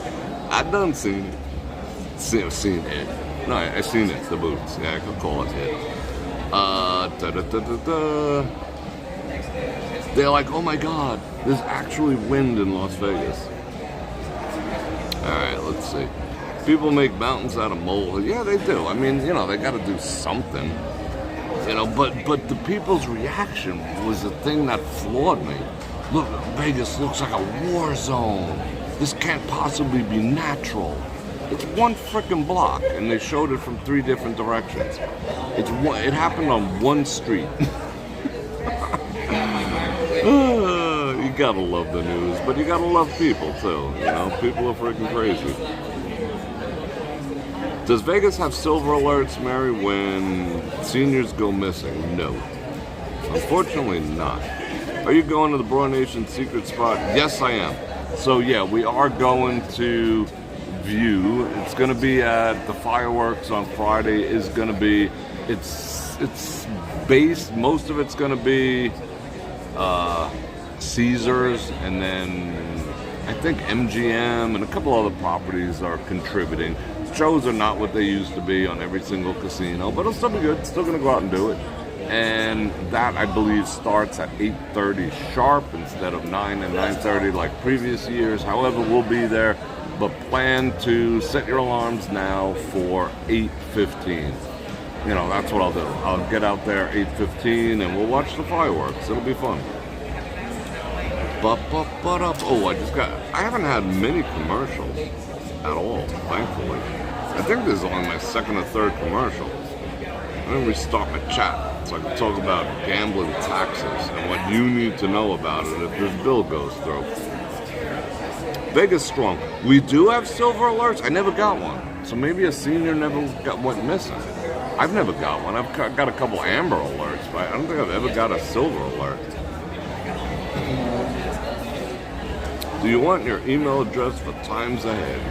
I done seen it. Seen it. No, I seen it, the boots. Yeah, I could call it it. They're like, oh my God, there's actually wind in Las Vegas. Alright, let's see. People make mountains out of molehills. Yeah, they do. I mean, you know, they got to do something. You know, but the people's reaction was the thing that floored me. Look, Vegas looks like a war zone. This can't possibly be natural. It's one frickin' block, and they showed it from 3 different directions. It happened on one street. You gotta love the news, but you gotta love people too. You know, people are freaking crazy. Does Vegas have silver alerts, Mary, when seniors go missing? No. Unfortunately not. Are you going to the Broad Nation secret spot? Yes, I am. So yeah, we are going to view. It's going to be at the fireworks on Friday. Is going to be, it's based, most of it's going to be Caesars, and then I think MGM and a couple other properties are contributing. Shows are not what they used to be on every single casino, but it'll still be good. Still going to go out and do it. And that, I believe, starts at 8:30 sharp instead of 9 and 9:30 like previous years. However, we'll be there, but plan to set your alarms now for 8:15. You know, that's what I'll do. I'll get out there 8:15 and we'll watch the fireworks. It'll be fun. Oh, I haven't had many commercials at all, thankfully. I think this is only my second or third commercial. I'm going to restart my chat so I can talk about gambling taxes and what you need to know about it if this bill goes through. Vegas strong. We do have silver alerts. I never got one. So maybe a senior went missing. I've never got one. I've got a couple amber alerts, but I don't think I've ever got a silver alert. Do you want your email address for times ahead?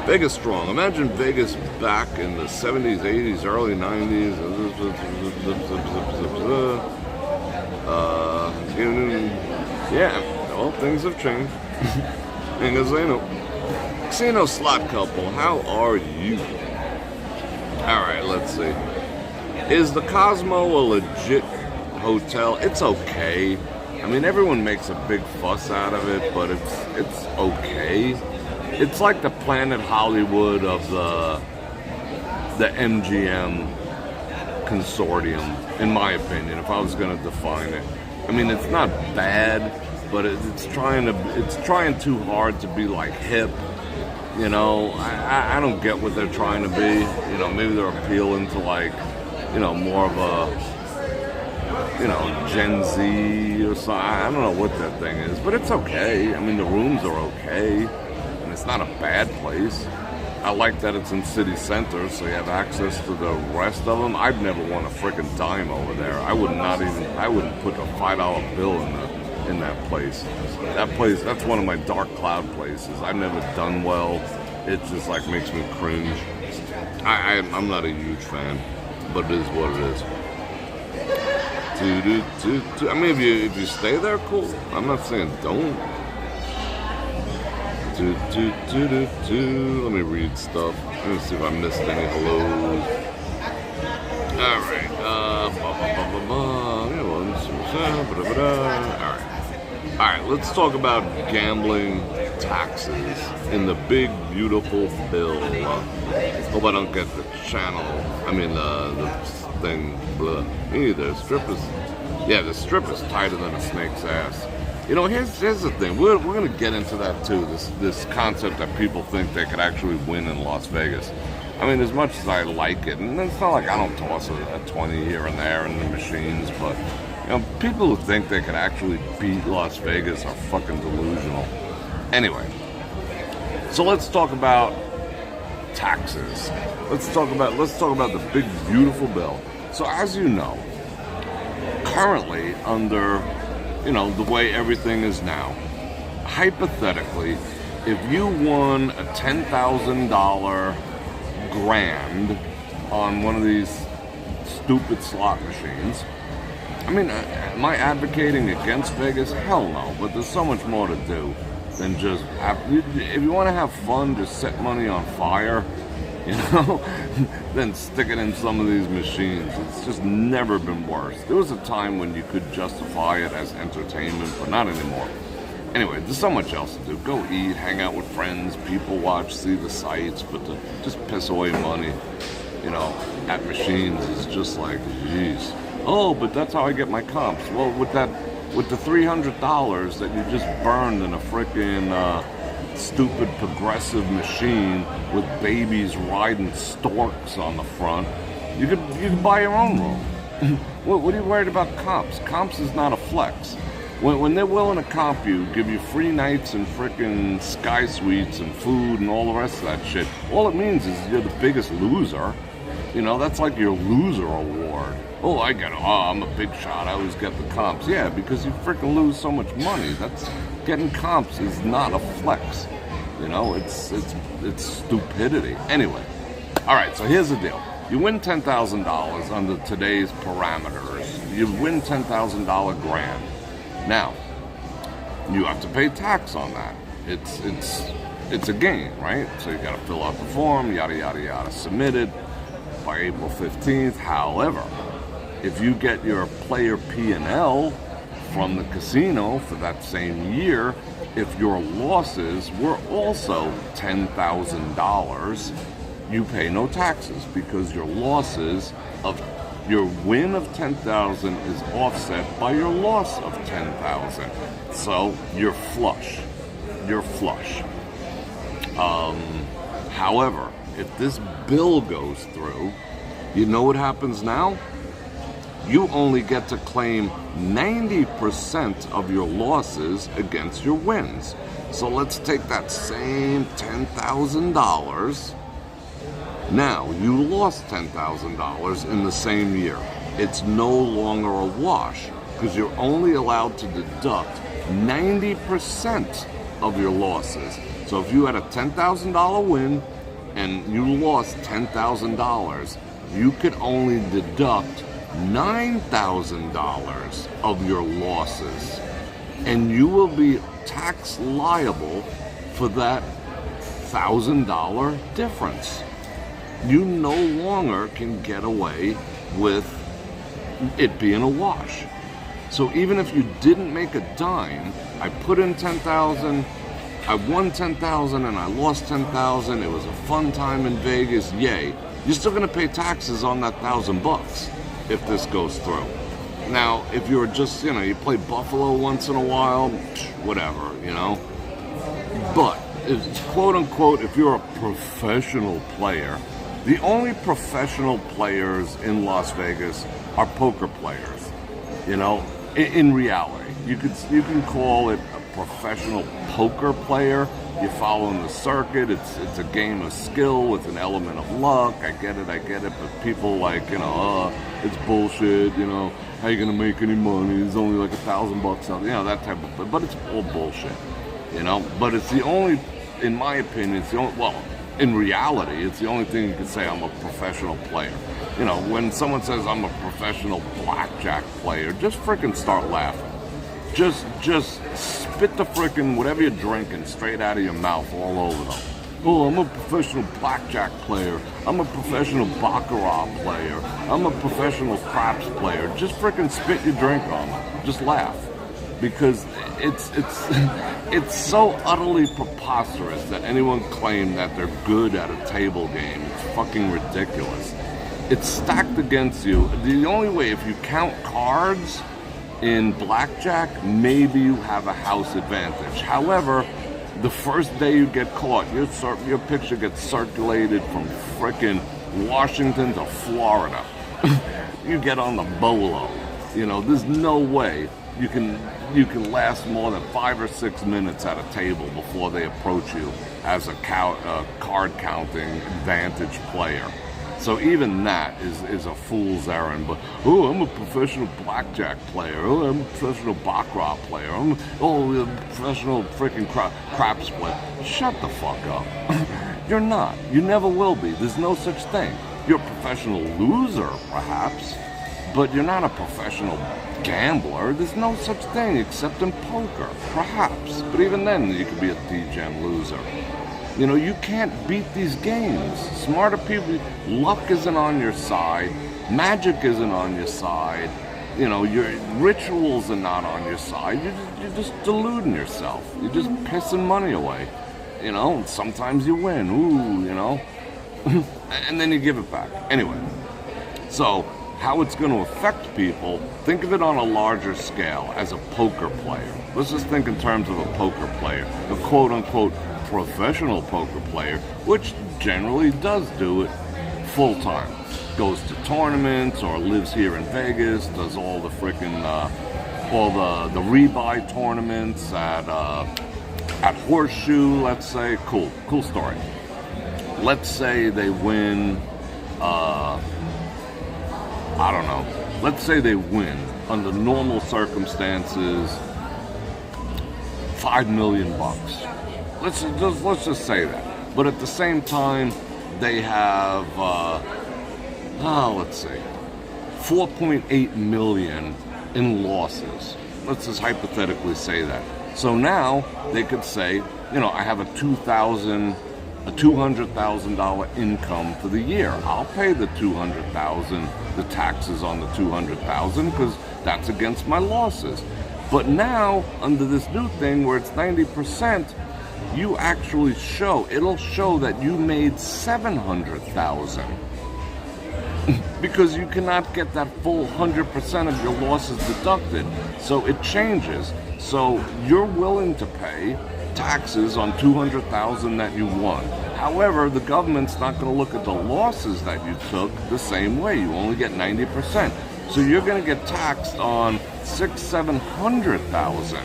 Vegas strong. Imagine Vegas back in the 70s, 80s, early 90s. Yeah, well, things have changed. And Casino slot couple, how are you? Alright, let's see. Is the Cosmo a legit hotel? It's okay. I mean, everyone makes a big fuss out of it, but it's okay. It's like the Planet Hollywood of the MGM consortium, in my opinion, if I was going to define it. I mean, it's not bad, but it's trying too hard to be like hip. You know, I don't get what they're trying to be. You know, maybe they're appealing to like, you know, more of a, you know, Gen Z or something. I don't know what that thing is, but it's okay. I mean, the rooms are okay, and it's not a bad place. I like that it's in city center, so you have access to the rest of them. I've never won a frickin' dime over there. I wouldn't put a $5 bill in that place. That place, that's one of my dark cloud places. I've never done well. It just like makes me cringe. I'm not a huge fan, but it is what it is. I mean, if you stay there, cool. I'm not saying don't. Let me read stuff. Let me see if I missed any hellos. Alright. Alright, let's talk about gambling taxes in the big, beautiful bill. Hope I don't get the channel. I mean, the thing. Blah. Me either. The strip is tighter than a snake's ass. You know, here's the thing. We're going to get into that too. This concept that people think they could actually win in Las Vegas. I mean, as much as I like it, and it's not like I don't toss a 20 here and there in the machines, but you know, people who think they could actually beat Las Vegas are fucking delusional. Anyway, so let's talk about taxes. Let's talk about the big beautiful bill. So as you know, currently under, you know, the way everything is now, hypothetically, if you won a $10,000 grand on one of these stupid slot machines, I mean, am I advocating against Vegas? Hell no, but there's so much more to do than just if you want to have fun, just set money on fire, you know, then stick it in some of these machines. It's just never been worse. There was a time when you could justify it as entertainment, but not anymore. Anyway, there's so much else to do. Go eat, hang out with friends, people watch, see the sights, but to just piss away money, you know, at machines is just like, geez. Oh, but that's how I get my comps. Well, with the $300 that you just burned in a frickin' stupid progressive machine with babies riding storks on the front, you could buy your own room. What are you worried about comps? Comps is not a flex. When they're willing to comp you, give you free nights and frickin' sky suites and food and all the rest of that shit, all it means is you're the biggest loser. You know, that's like your loser award. Oh, I get it. Oh, I'm a big shot. I always get the comps. Yeah, because you frickin' lose so much money. That's getting comps is not a flex. You know, it's stupidity. Anyway, all right. So here's the deal. You win $10,000 under today's parameters. You win $10,000 grand. Now, you have to pay tax on that. It's a gain, right? So you got to fill out the form, yada yada yada, submit it by April 15th. However, if you get your player P&L from the casino for that same year, if your losses were also $10,000, you pay no taxes because your losses of your win of $10,000 is offset by your loss of $10,000. So you're flush. You're flush. However, if this bill goes through, you know what happens now? You only get to claim 90% of your losses against your wins. So let's take that same $10,000. Now, you lost $10,000 in the same year. It's no longer a wash because you're only allowed to deduct 90% of your losses. So if you had a $10,000 win and you lost $10,000, you could only deduct $9,000 of your losses, and you will be tax liable for that $1,000 difference. You no longer can get away with it being a wash. So even if you didn't make a dime, I put in 10,000, I won 10,000 and I lost 10,000. It was a fun time in Vegas. Yay. You're still going to pay taxes on that $1,000 if this goes through. Now, if you're just, you play Buffalo once in a while, whatever, But, quote unquote, if you're a professional player, the only professional players in Las Vegas are poker players. In reality, you can call it a professional poker player. You're following the circuit. It's a game of skill with an element of luck. I get it. But people it's bullshit. How you gonna make any money? It's only like $1,000 out. That type of. But it's all bullshit. But it's the only, in my opinion, it's the only. Well, in reality, it's the only thing you can say I'm a professional player. When someone says I'm a professional blackjack player, just freaking start laughing. Just spit the freaking whatever you're drinking straight out of your mouth all over them. Oh, I'm a professional blackjack player. I'm a professional baccarat player. I'm a professional craps player. Just freaking spit your drink on them. Just laugh. Because it's so utterly preposterous that anyone claim that they're good at a table game. It's fucking ridiculous. It's stacked against you. The only way, if you count cards in blackjack, maybe you have a house advantage. However, the first day you get caught, your picture gets circulated from frickin' Washington to Florida. You get on the bolo. There's no way you can last more than 5 or 6 minutes at a table before they approach you as a card counting advantage player. So even that is a fool's errand. But, I'm a professional blackjack player. I'm a professional baccarat player. I'm a professional freaking craps player. Shut the fuck up. You're not. You never will be. There's no such thing. You're a professional loser, perhaps, but you're not a professional gambler. There's no such thing except in poker, perhaps. But even then, you could be a D-Gem loser. You can't beat these games. Smarter people, luck isn't on your side. Magic isn't on your side. Your rituals are not on your side. You're just deluding yourself. You're just pissing money away. Sometimes you win. And then you give it back. Anyway, so how it's going to affect people, think of it on a larger scale as a poker player. Let's just think in terms of a poker player, a quote-unquote professional poker player, which generally does do it full-time. Goes to tournaments or lives here in Vegas, does all the freaking, all the rebuy tournaments at Horseshoe, let's say. Cool story. Let's say they win, I don't know. Let's say they win, under normal circumstances, $5 million. Let's just say that. But at the same time, they have, let's see, 4.8 million in losses. Let's just hypothetically say that. So now they could say, I have a $200,000 income for the year. I'll pay the $200,000, the taxes on the $200,000, because that's against my losses. But now, under this new thing where it's 90%, you actually it'll show that you made $700,000. Because you cannot get that full 100% of your losses deducted. So it changes. So you're willing to pay taxes on $200,000 that you won. However, the government's not going to look at the losses that you took the same way. You only get 90%. So you're going to get taxed on $700,000.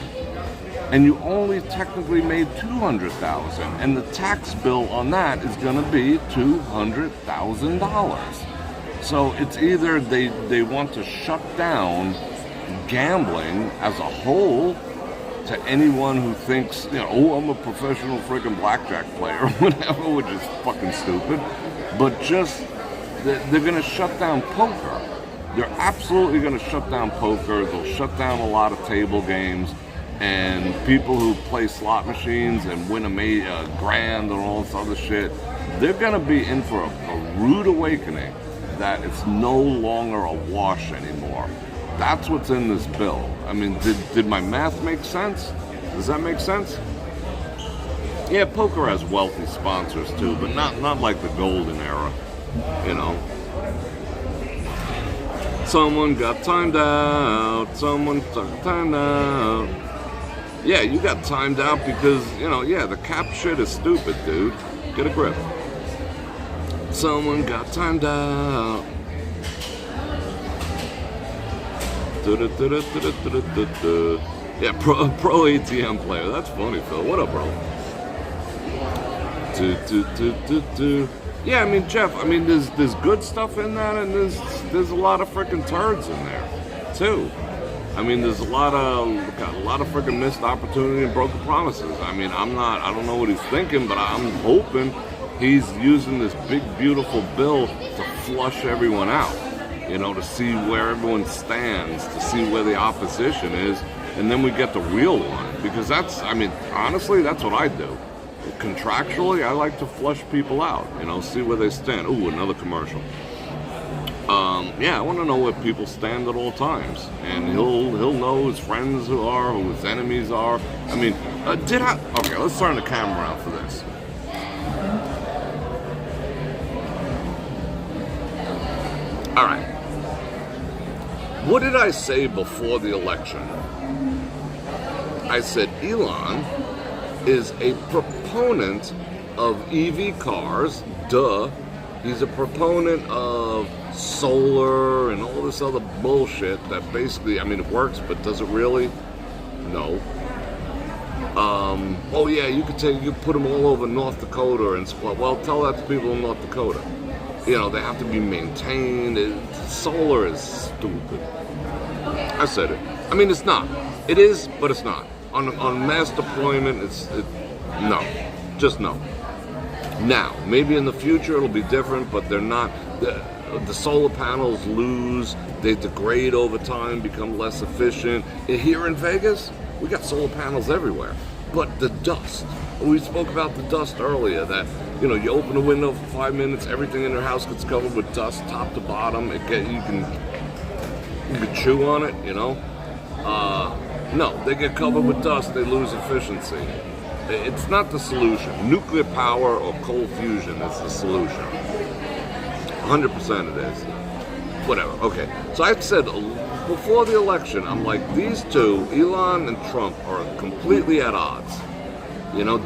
And you only technically made $200,000. And the tax bill on that is going to be $200,000. So it's either they want to shut down gambling as a whole to anyone who thinks, I'm a professional freaking blackjack player or whatever, which is fucking stupid. But just, they're going to shut down poker. They're absolutely going to shut down poker. They'll shut down a lot of table games. And people who play slot machines and win a grand and all this other shit, they're going to be in for a rude awakening. that it's no longer a wash anymore. That's what's in this bill. I mean, did my math make sense? Does that make sense? Yeah, poker has wealthy sponsors too, but not like the golden era, you know. Someone got timed out. Someone got timed out. Yeah, you got timed out because, you know, yeah, the cap shit is stupid, dude. Get a grip. Someone got timed out. Yeah, pro ATM player. That's funny, Phil. What up, bro? Yeah, I mean, Jeff, I mean, there's good stuff in that, and there's a lot of freaking turds in there, too. I mean, there's a lot of freaking missed opportunity and broken promises. I mean, I don't know what he's thinking, but I'm hoping he's using this big, beautiful bill to flush everyone out, you know, to see where everyone stands, to see where the opposition is, and then we get the real one. Because that's, I mean, honestly, that's what I do. Contractually, I like to flush people out, you know, see where they stand. Ooh, another commercial. Yeah, I want to know where people stand at all times, and he'll know his friends who are, who his enemies are. I mean, okay, let's turn the camera around for this. All right. What did I say before the election? I said Elon is a proponent of EV cars, duh. He's a proponent of solar and all this other bullshit that basically, I mean, it works, but does it really? No. Oh yeah, you could put them all over North Dakota and split. Well, tell that to people in North Dakota. You know, they have to be maintained. Solar is stupid. I said it. I mean, it's not. It is, but it's not. On mass deployment, no. Just no. Now, maybe in the future it'll be different, but they're not. The solar panels lose, they degrade over time, become less efficient. Here in Vegas, we got solar panels everywhere. But the dust, we spoke about the dust earlier, that, you know, you open a window for 5 minutes, everything in your house gets covered with dust, top to bottom. You can chew on it, you know. No, they get covered with dust, they lose efficiency. It's not the solution. Nuclear power or cold fusion is the solution. 100% it is. Whatever, okay. So I said before the election, I'm like, these two, Elon and Trump, are completely at odds. You know,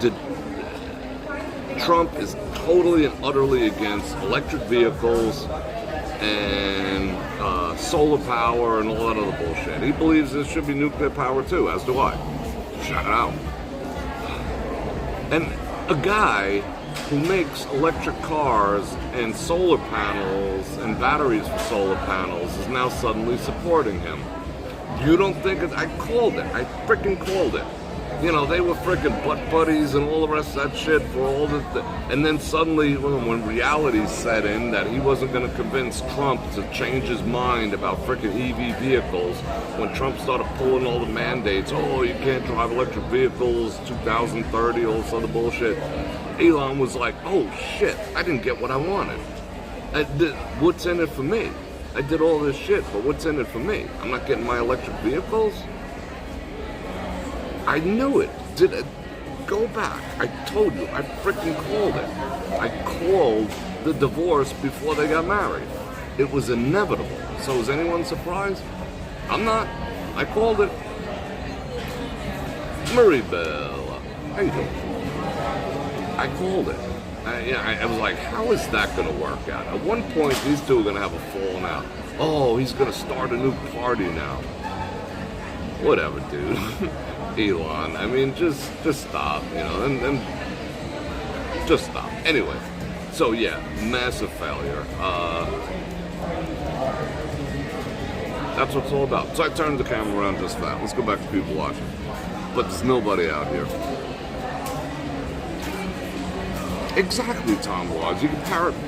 Trump is totally and utterly against electric vehicles and solar power and all that other bullshit. He believes there should be nuclear power too, as do I. Shout out. And a guy who makes electric cars and solar panels and batteries for solar panels is now suddenly supporting him. You don't think it? I called it. I freaking called it. You know, they were freaking butt buddies and all the rest of that shit for all the... And then suddenly, when reality set in that he wasn't going to convince Trump to change his mind about freaking EV vehicles, when Trump started pulling all the mandates, oh, you can't drive electric vehicles, 2030, all this other bullshit, Elon was like, oh, shit, I didn't get what I wanted. What's in it for me? I did all this shit, but what's in it for me? I'm not getting my electric vehicles? I knew it. Go back. I told you. I freaking called it. I called the divorce before they got married. It was inevitable. So is anyone surprised? I'm not. I called it. Marie Belle, how you doing? I called it. I was like, how is that going to work out? At one point, these two are going to have a falling out. Oh, he's going to start a new party now. Whatever, dude. Elon, I mean, just stop, you know, and just stop. Anyway, so yeah, massive failure. That's what it's all about. So I turned the camera around just that. Let's go back to people watching. But there's nobody out here. Exactly, Tom Wise. You can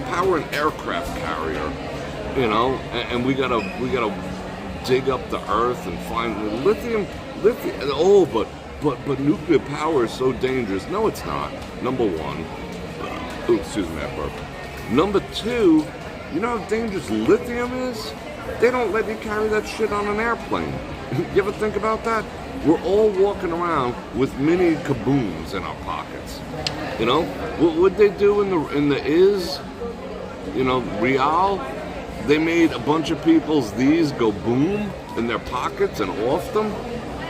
power an aircraft carrier, you know, and we gotta dig up the earth and find lithium. Oh, but nuclear power is so dangerous. No, it's not. Number one. Excuse me, I burped. Number two, You know how dangerous lithium is? They don't let you carry that shit on an airplane. You ever think about that? We're all walking around with mini kabooms in our pockets. You know? What they do in the Real? They made a bunch of people's these go boom in their pockets and off them.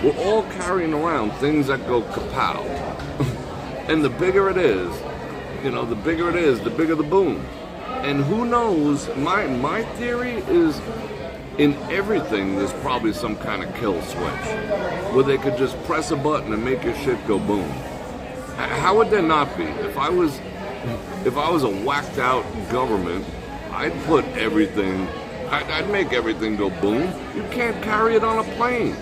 We're all carrying around things that go kapow. And the bigger it is, the bigger the boom. And who knows, my theory is in everything there's probably some kind of kill switch where they could just press a button and make your shit go boom. How would there not be? If I was a whacked out government, I'd put everything, I'd make everything go boom. You can't carry it on a plane.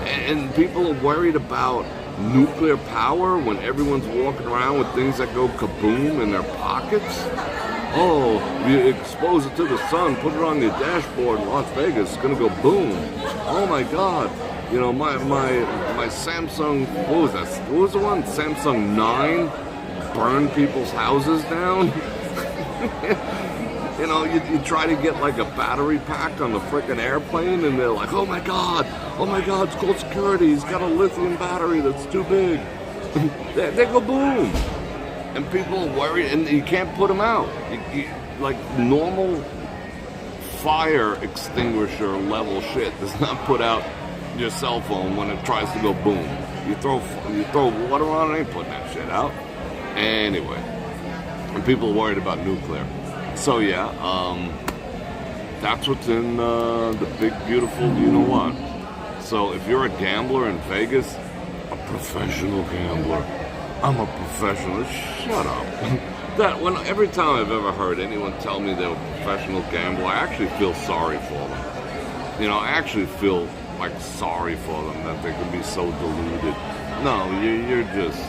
And people are worried about nuclear power when everyone's walking around with things that go kaboom in their pockets. Oh, you expose it to the sun, put it on your dashboard in Las Vegas, it's gonna go boom. Oh my God. My Samsung, what was that? What was the one? Samsung 9 burned people's houses down. You try to get like a battery pack on the frickin' airplane and they're like, oh my God, it's called security. He's got a lithium battery that's too big. they go boom. And people are worried and you can't put them out. Like normal fire extinguisher level shit does not put out your cell phone when it tries to go boom. You throw water on it, ain't putting that shit out. Anyway, and people are worried about nuclear. So yeah, that's what's in the big beautiful you know what. So if you're a gambler in Vegas, a professional gambler, I'm a professional. Shut up. Every time I've ever heard anyone tell me they're a professional gambler, I actually feel sorry for them. I actually feel like sorry for them that they can be so deluded. No, you're just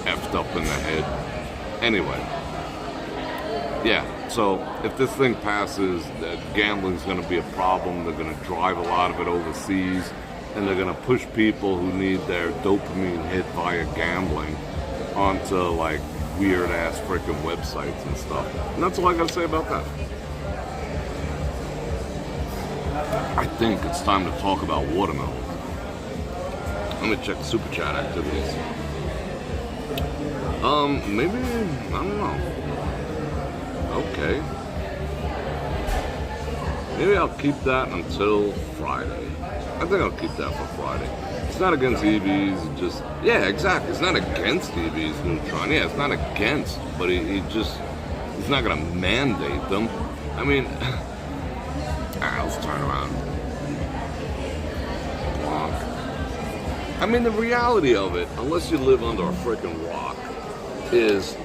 effed up in the head. Anyway, yeah. So if this thing passes, that gambling's going to be a problem. They're going to drive a lot of it overseas, and they're going to push people who need their dopamine hit via gambling onto like weird ass freaking websites and stuff. And that's all I got to say about that. I think it's time to talk about watermelon. Let me check super chat activities. Maybe, I don't know. Okay. Maybe I'll keep that until Friday. I think I'll keep that for Friday. It's not against EVs, just, yeah, exactly. It's not against EVs, Neutron. Yeah, it's not against, but he's not going to mandate them. I mean, let's turn around. Bonk. I mean, the reality of it, unless you live under a freaking rock, is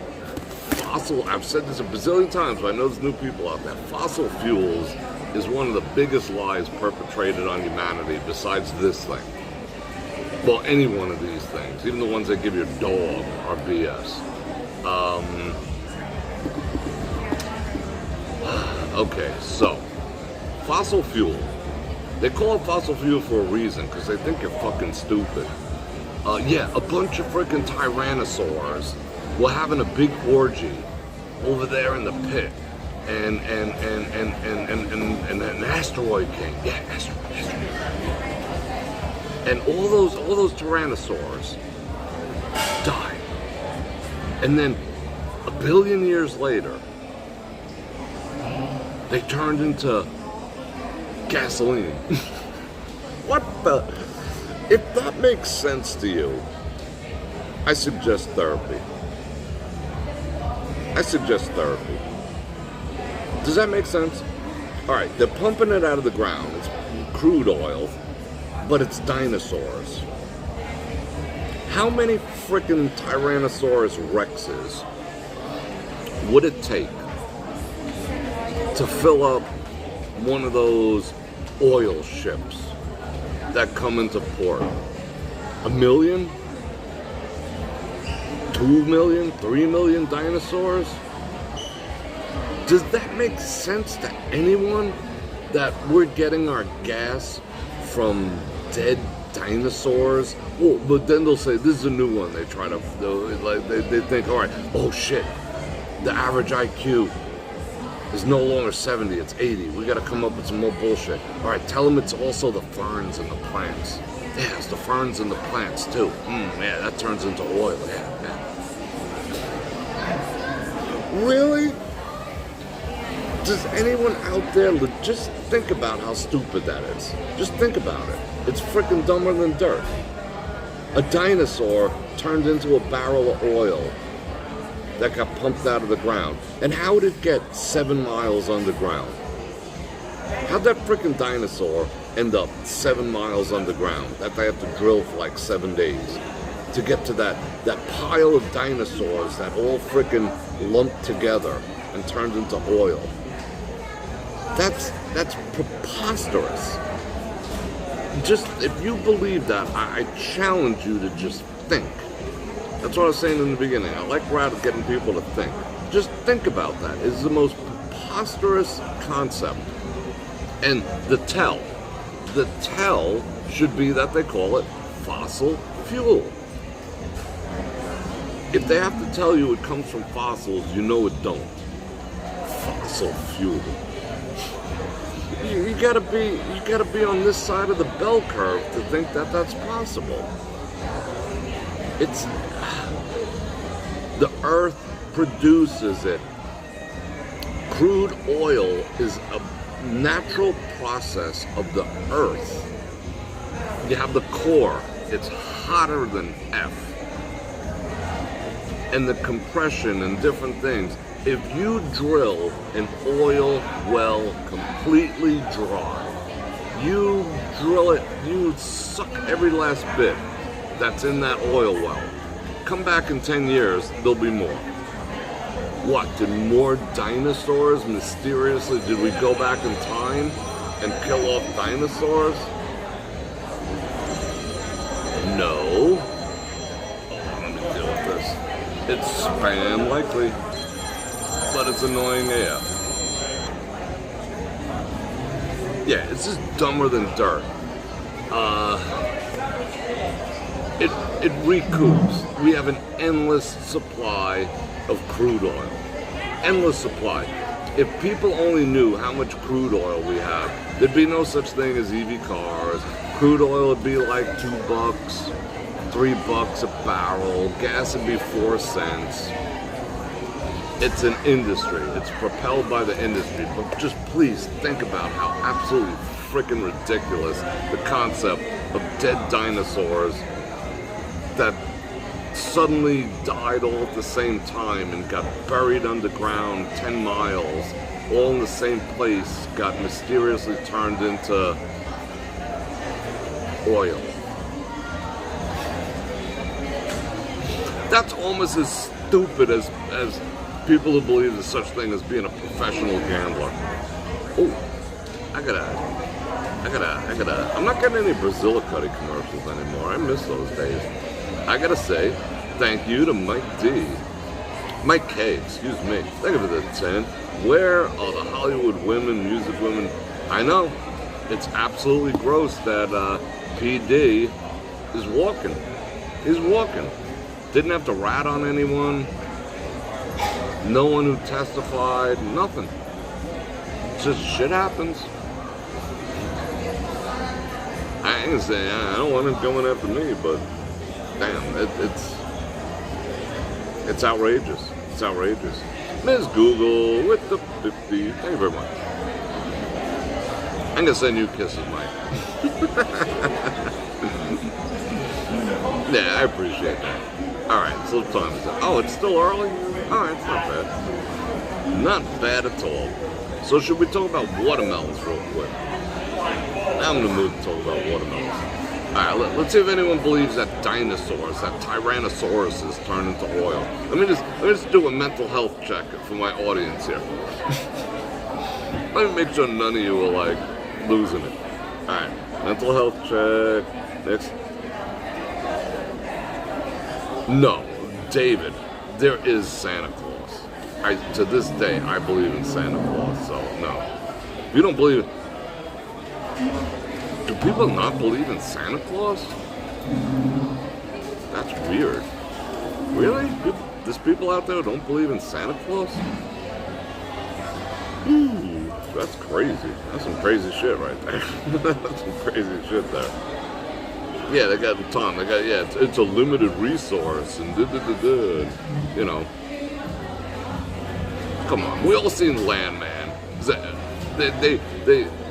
fossil, I've said this a bazillion times, but I know there's new people out there. Fossil fuels is one of the biggest lies perpetrated on humanity besides this thing. Well, any one of these things, even the ones that give your dog, are BS. Okay, so, fossil fuel. They call it fossil fuel for a reason, because they think you're fucking stupid. Yeah, a bunch of freaking tyrannosaurs were having a big orgy over there in the pit. And an asteroid came. Yeah, asteroid. And all those tyrannosaurs died. And then a billion years later, they turned into gasoline. What the? If that makes sense to you, I suggest therapy. Does that make sense? Alright, they're pumping it out of the ground. It's crude oil, but it's dinosaurs. How many freaking Tyrannosaurus Rexes would it take to fill up one of those oil ships that come into port? 1 million? 2 million? 3 million dinosaurs? Does that make sense to anyone that we're getting our gas from dead dinosaurs? Well, but then they'll say, this is a new one. They try to, they think, all right, oh shit, The average IQ is no longer 70, it's 80. We gotta come up with some more bullshit. All right, tell them it's also the ferns and the plants. Yeah, it's the ferns and the plants too. Yeah, that turns into oil. Yeah. Really? Does anyone out there just think about how stupid that is? Just think about it. It's freaking dumber than dirt. A dinosaur turned into a barrel of oil that got pumped out of the ground. And how did it get 7 miles underground? How'd that freaking dinosaur end up 7 miles underground that they have to drill for like 7 days to get to that pile of dinosaurs that all freaking lumped together and turned into oil? That's preposterous. Just, if you believe that, I challenge you to just think. That's what I was saying in the beginning. I like getting people to think. Just think about that. It's the most preposterous concept. And the tell should be that they call it fossil fuel. If they have to tell you it comes from fossils, you know it don't. Fossil fuel. You gotta be on this side of the bell curve to think that that's possible. It's the earth produces it. Crude oil is a natural process of the earth. You have the core, it's hotter than F. And the compression and different things. If you drill an oil well completely dry, you drill it, you suck every last bit that's in that oil well. Come back in 10 years, there'll be more. What, did more dinosaurs mysteriously, did we go back in time and kill off dinosaurs? No. Let me deal with this. It's spam likely, but it's annoying AF. Yeah, it's just dumber than dirt. It recoups. We have an endless supply of crude oil. Endless supply. If people only knew how much crude oil we have, there'd be no such thing as EV cars. Crude oil would be like $2, $3 a barrel. Gas would be 4 cents. It's an industry. It's propelled by the industry. But just please think about how absolutely freaking ridiculous the concept of dead dinosaurs that suddenly died all at the same time and got buried underground 10 miles, all in the same place, got mysteriously turned into oil. That's almost as stupid as people who believe there's such thing as being a professional gambler. Oh, I gotta, I'm not getting any Brazilicutti commercials anymore. I miss those days. I gotta say, thank you to Mike K, excuse me. Thank you for the 10. Where are the Hollywood women, music women? I know, it's absolutely gross that PD is walking. He's walking. Didn't have to rat on anyone. No one who testified, nothing. Just shit happens. I ain't gonna say, I don't want him going after me, but damn, it's outrageous. It's outrageous. Ms. Google with the 50. Thank you very much. I'm gonna send you kisses, Mike. Yeah, I appreciate that. Alright, so what time is it? Oh, it's still early? Alright, it's not bad. Not bad at all. So should we talk about watermelons real quick? I'm in the mood to talk about watermelons. Alright, let's see if anyone believes that dinosaurs, that Tyrannosaurus turned into oil. Let me just do a mental health check for my audience here. Let me make sure none of you are like losing it. Alright, mental health check. Next. No, David, there is Santa Claus. To this day, I believe in Santa Claus, so no. If you don't believe it, do people not believe in Santa Claus? That's weird. Really? There's people out there who don't believe in Santa Claus? That's crazy. That's some crazy shit right there. That's some crazy shit there. Yeah, they got the ton. They got, yeah, it's a limited resource and you know. Come on, we all seen Landman.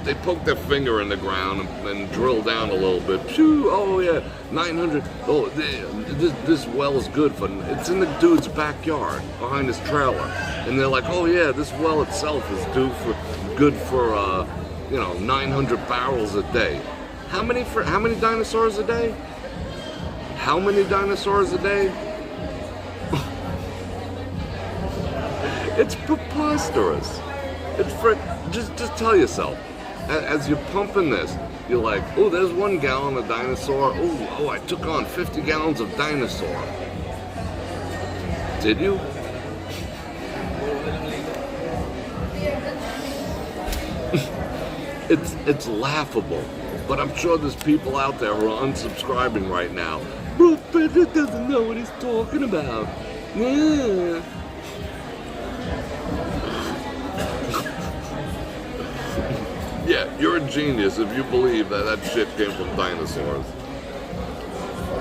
They poke their finger in the ground and drill down a little bit. Phew, oh yeah, 900. Oh, this well is good for. It's in the dude's backyard behind his trailer, and they're like, oh yeah, this well itself is good for 900 barrels a day. How many dinosaurs a day? How many dinosaurs a day? It's preposterous. It's just tell yourself, as you're pumping this, you're like, oh, there's 1 gallon of dinosaur. Oh, I took on 50 gallons of dinosaur. Did you? It's laughable, but I'm sure there's people out there who are unsubscribing right now. Bror Fredrik doesn't know what he's talking about. Yeah. Yeah, you're a genius if you believe that shit came from dinosaurs.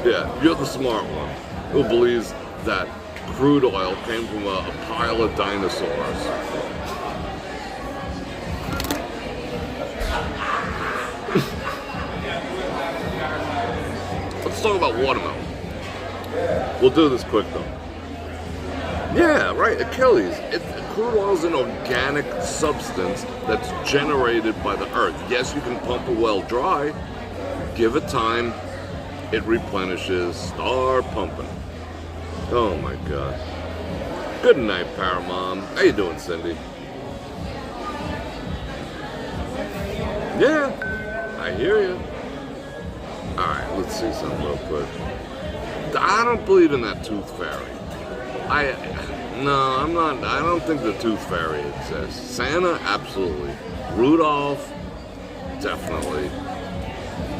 Yeah, you're the smart one who believes that crude oil came from a pile of dinosaurs. Let's talk about watermelon. We'll do this quick though. Yeah, right, Achilles. Crude oil is an organic substance that's generated by the earth. Yes, you can pump a well dry. Give it time. It replenishes. Start pumping. Oh my God. Good night, Paramom. How you doing, Cindy? Yeah, I hear you. All right, let's see something real quick. I don't believe in that tooth fairy. No, I'm not. I don't think the tooth fairy exists. Santa, absolutely. Rudolph, definitely.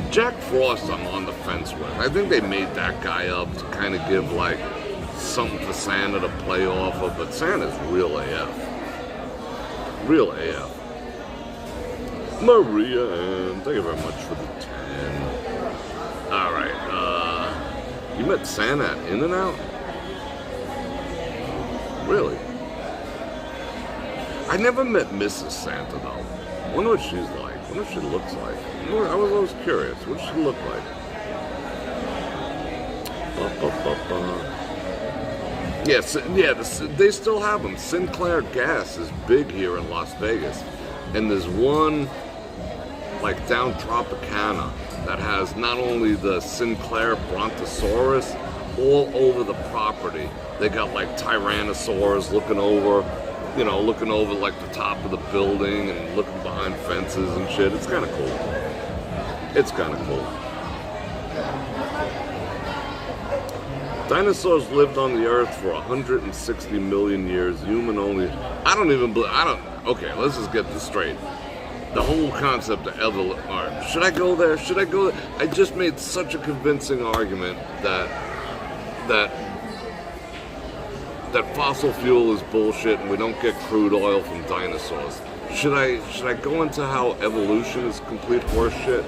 Jack Frost, I'm on the fence with. I think they made that guy up to kind of give like something for Santa to play off of, but Santa's real AF. Real AF. Maria, and thank you very much for the 10. All right. You met Santa at In-N-Out? Really? I never met Mrs. Santa though. I wonder what she's like. I wonder what she looks like. I was always curious. What does she look like? Yes, yeah, they still have them. Sinclair Gas is big here in Las Vegas. And there's one like down Tropicana that has not only the Sinclair Brontosaurus all over the property. They got like tyrannosaurs looking over like the top of the building and looking behind fences and shit. It's kind of cool. It's kind of cool. Dinosaurs lived on the earth for 160 million years. Human only. Okay, let's just get this straight. The whole concept of evolution. Should I go there? Should I go there? I just made such a convincing argument that fossil fuel is bullshit and we don't get crude oil from dinosaurs. Should I go into how evolution is complete horseshit?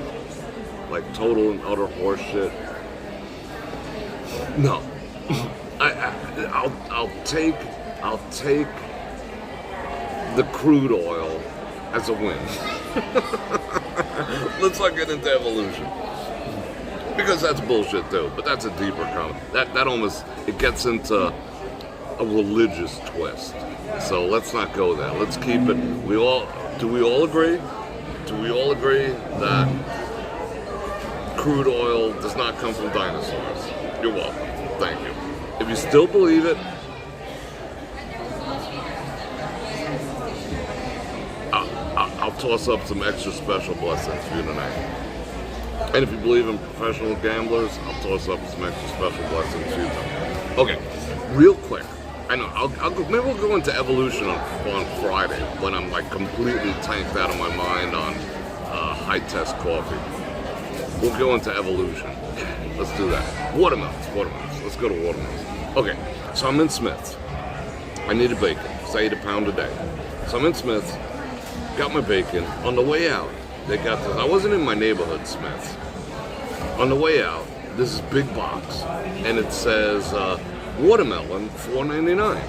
Like total and utter horseshit? No. I'll take the crude oil as a win. Let's not get into evolution. Because that's bullshit too, but that's a deeper comment. That almost, it gets into a religious twist. So let's not go there. Let's keep it. Do we all agree? Do we all agree that crude oil does not come from dinosaurs? You're welcome. Thank you. If you still believe it, I'll toss up some extra special blessings for you tonight. And if you believe in professional gamblers, I'll toss up some extra special blessings for you tonight. Okay, real quick. I know, maybe we'll go into evolution on Friday when I'm like completely tanked out of my mind on high-test coffee. We'll go into evolution. Let's do that. Watermelons. Let's go to watermelons. Okay, so I'm in Smith's. I needed bacon, because I eat a pound a day. So I'm in Smith's, got my bacon. On the way out, they got this. I wasn't in my neighborhood Smith's. On the way out, this is big box, and it says watermelon $4.99.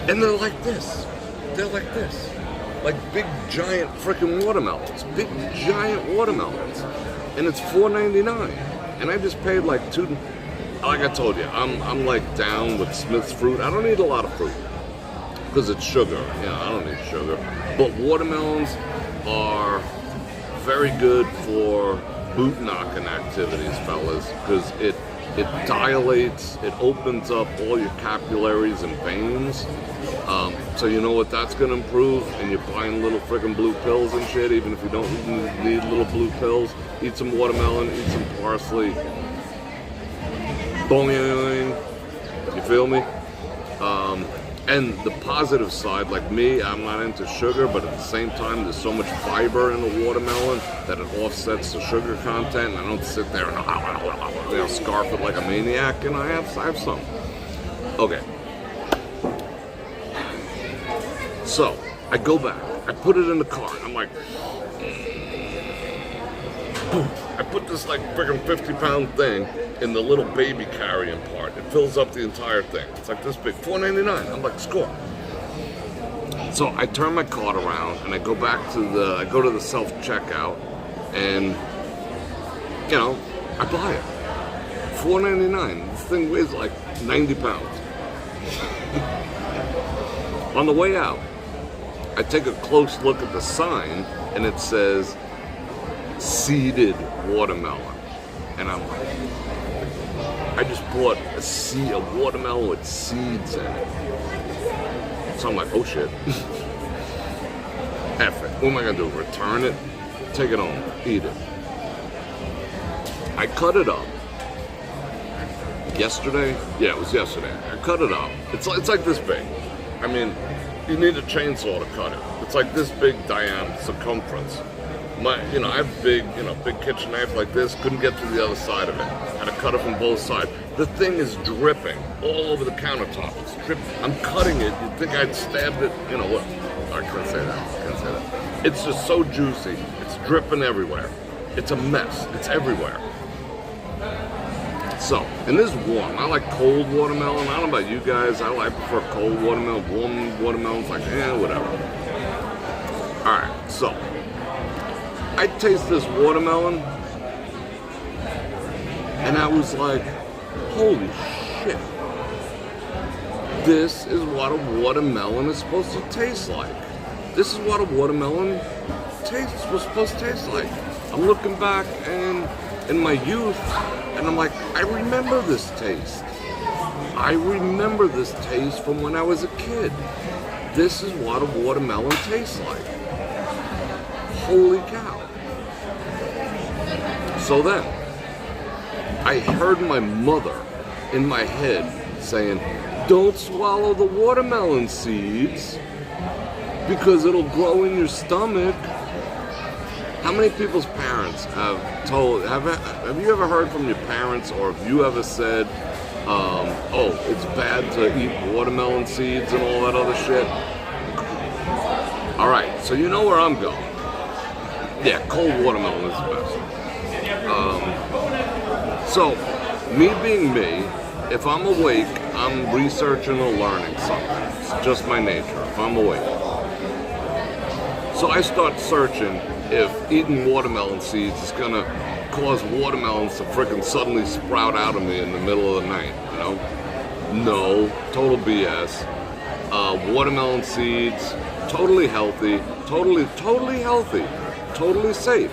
And they're like this. Like big giant freaking watermelons. Big giant watermelons. And it's $4.99. And I just paid like $2. Like I told you, I'm like down with Smith's fruit. I don't eat a lot of fruit because it's sugar. I don't need sugar. But watermelons are very good for boot knocking activities, fellas, because it dilates, it opens up all your capillaries and veins. So you know what that's going to improve, and you're buying little freaking blue pills and shit, even if you don't need little blue pills. Eat some watermelon, eat some parsley. Boing, you feel me? And the positive side, like me, I'm not into sugar, but at the same time, there's so much fiber in the watermelon that it offsets the sugar content. And I don't sit there and scarf it like a maniac, and I have some. Okay. So I go back, I put it in the car, and I'm like, boom. I put this like freaking 50-pound thing in the little baby carrying part. It fills up the entire thing. It's like this big, $4.99. I'm like, score. So I turn my cart around and I go to the self-checkout, and I buy it. $4.99. This thing weighs like 90 pounds. On the way out, I take a close look at the sign, and it says seeded watermelon. And I'm like, I just bought a watermelon with seeds in it. So I'm like, oh shit. F it. What am I gonna do? Return it? Take it home. Eat it. I cut it up. Yesterday? Yeah, it was yesterday. I cut it up. It's like this big. I mean, you need a chainsaw to cut it. It's like this big diameter, circumference. I have big kitchen knife like this. Couldn't get to the other side of it. Had to cut it from both sides. The thing is dripping all over the countertop. It's dripping. I'm cutting it. You'd think I'd stabbed it. You know what? I can't say that. It's just so juicy. It's dripping everywhere. It's a mess. It's everywhere. So, and this is warm. I like cold watermelon. I don't know about you guys. I prefer cold watermelon. Warm watermelon's like, whatever. All right, so I taste this watermelon, and I was like, holy shit. This is what a watermelon is supposed to taste like. This is what a watermelon was supposed to taste like. I'm looking back in my youth, and I'm like, I remember this taste. I remember this taste from when I was a kid. This is what a watermelon tastes like. Holy cow. So then, I heard my mother in my head saying, don't swallow the watermelon seeds because it'll grow in your stomach. How many people's parents have you ever heard from your parents, or have you ever said, oh, it's bad to eat watermelon seeds and all that other shit? All right, so you know where I'm going. Yeah, cold watermelon is the best. So, me being me, if I'm awake, I'm researching or learning something. It's just my nature, if I'm awake. So I start searching if eating watermelon seeds is gonna cause watermelons to frickin' suddenly sprout out of me in the middle of the night, you know? No, total BS. Watermelon seeds, totally healthy, totally healthy, totally safe.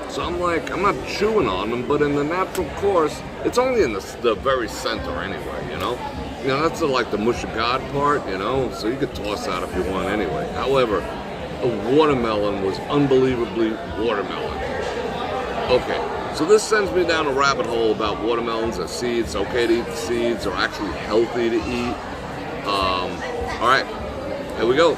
So I'm like, I'm not chewing on them, but in the natural course, it's only in the very center anyway, you know? You know, that's like the mush of God part, you know? So you could toss that if you want anyway. However, a watermelon was unbelievably watermelon. Okay, so this sends me down a rabbit hole about watermelons as seeds. Okay to eat the seeds, are actually healthy to eat. All right, here we go.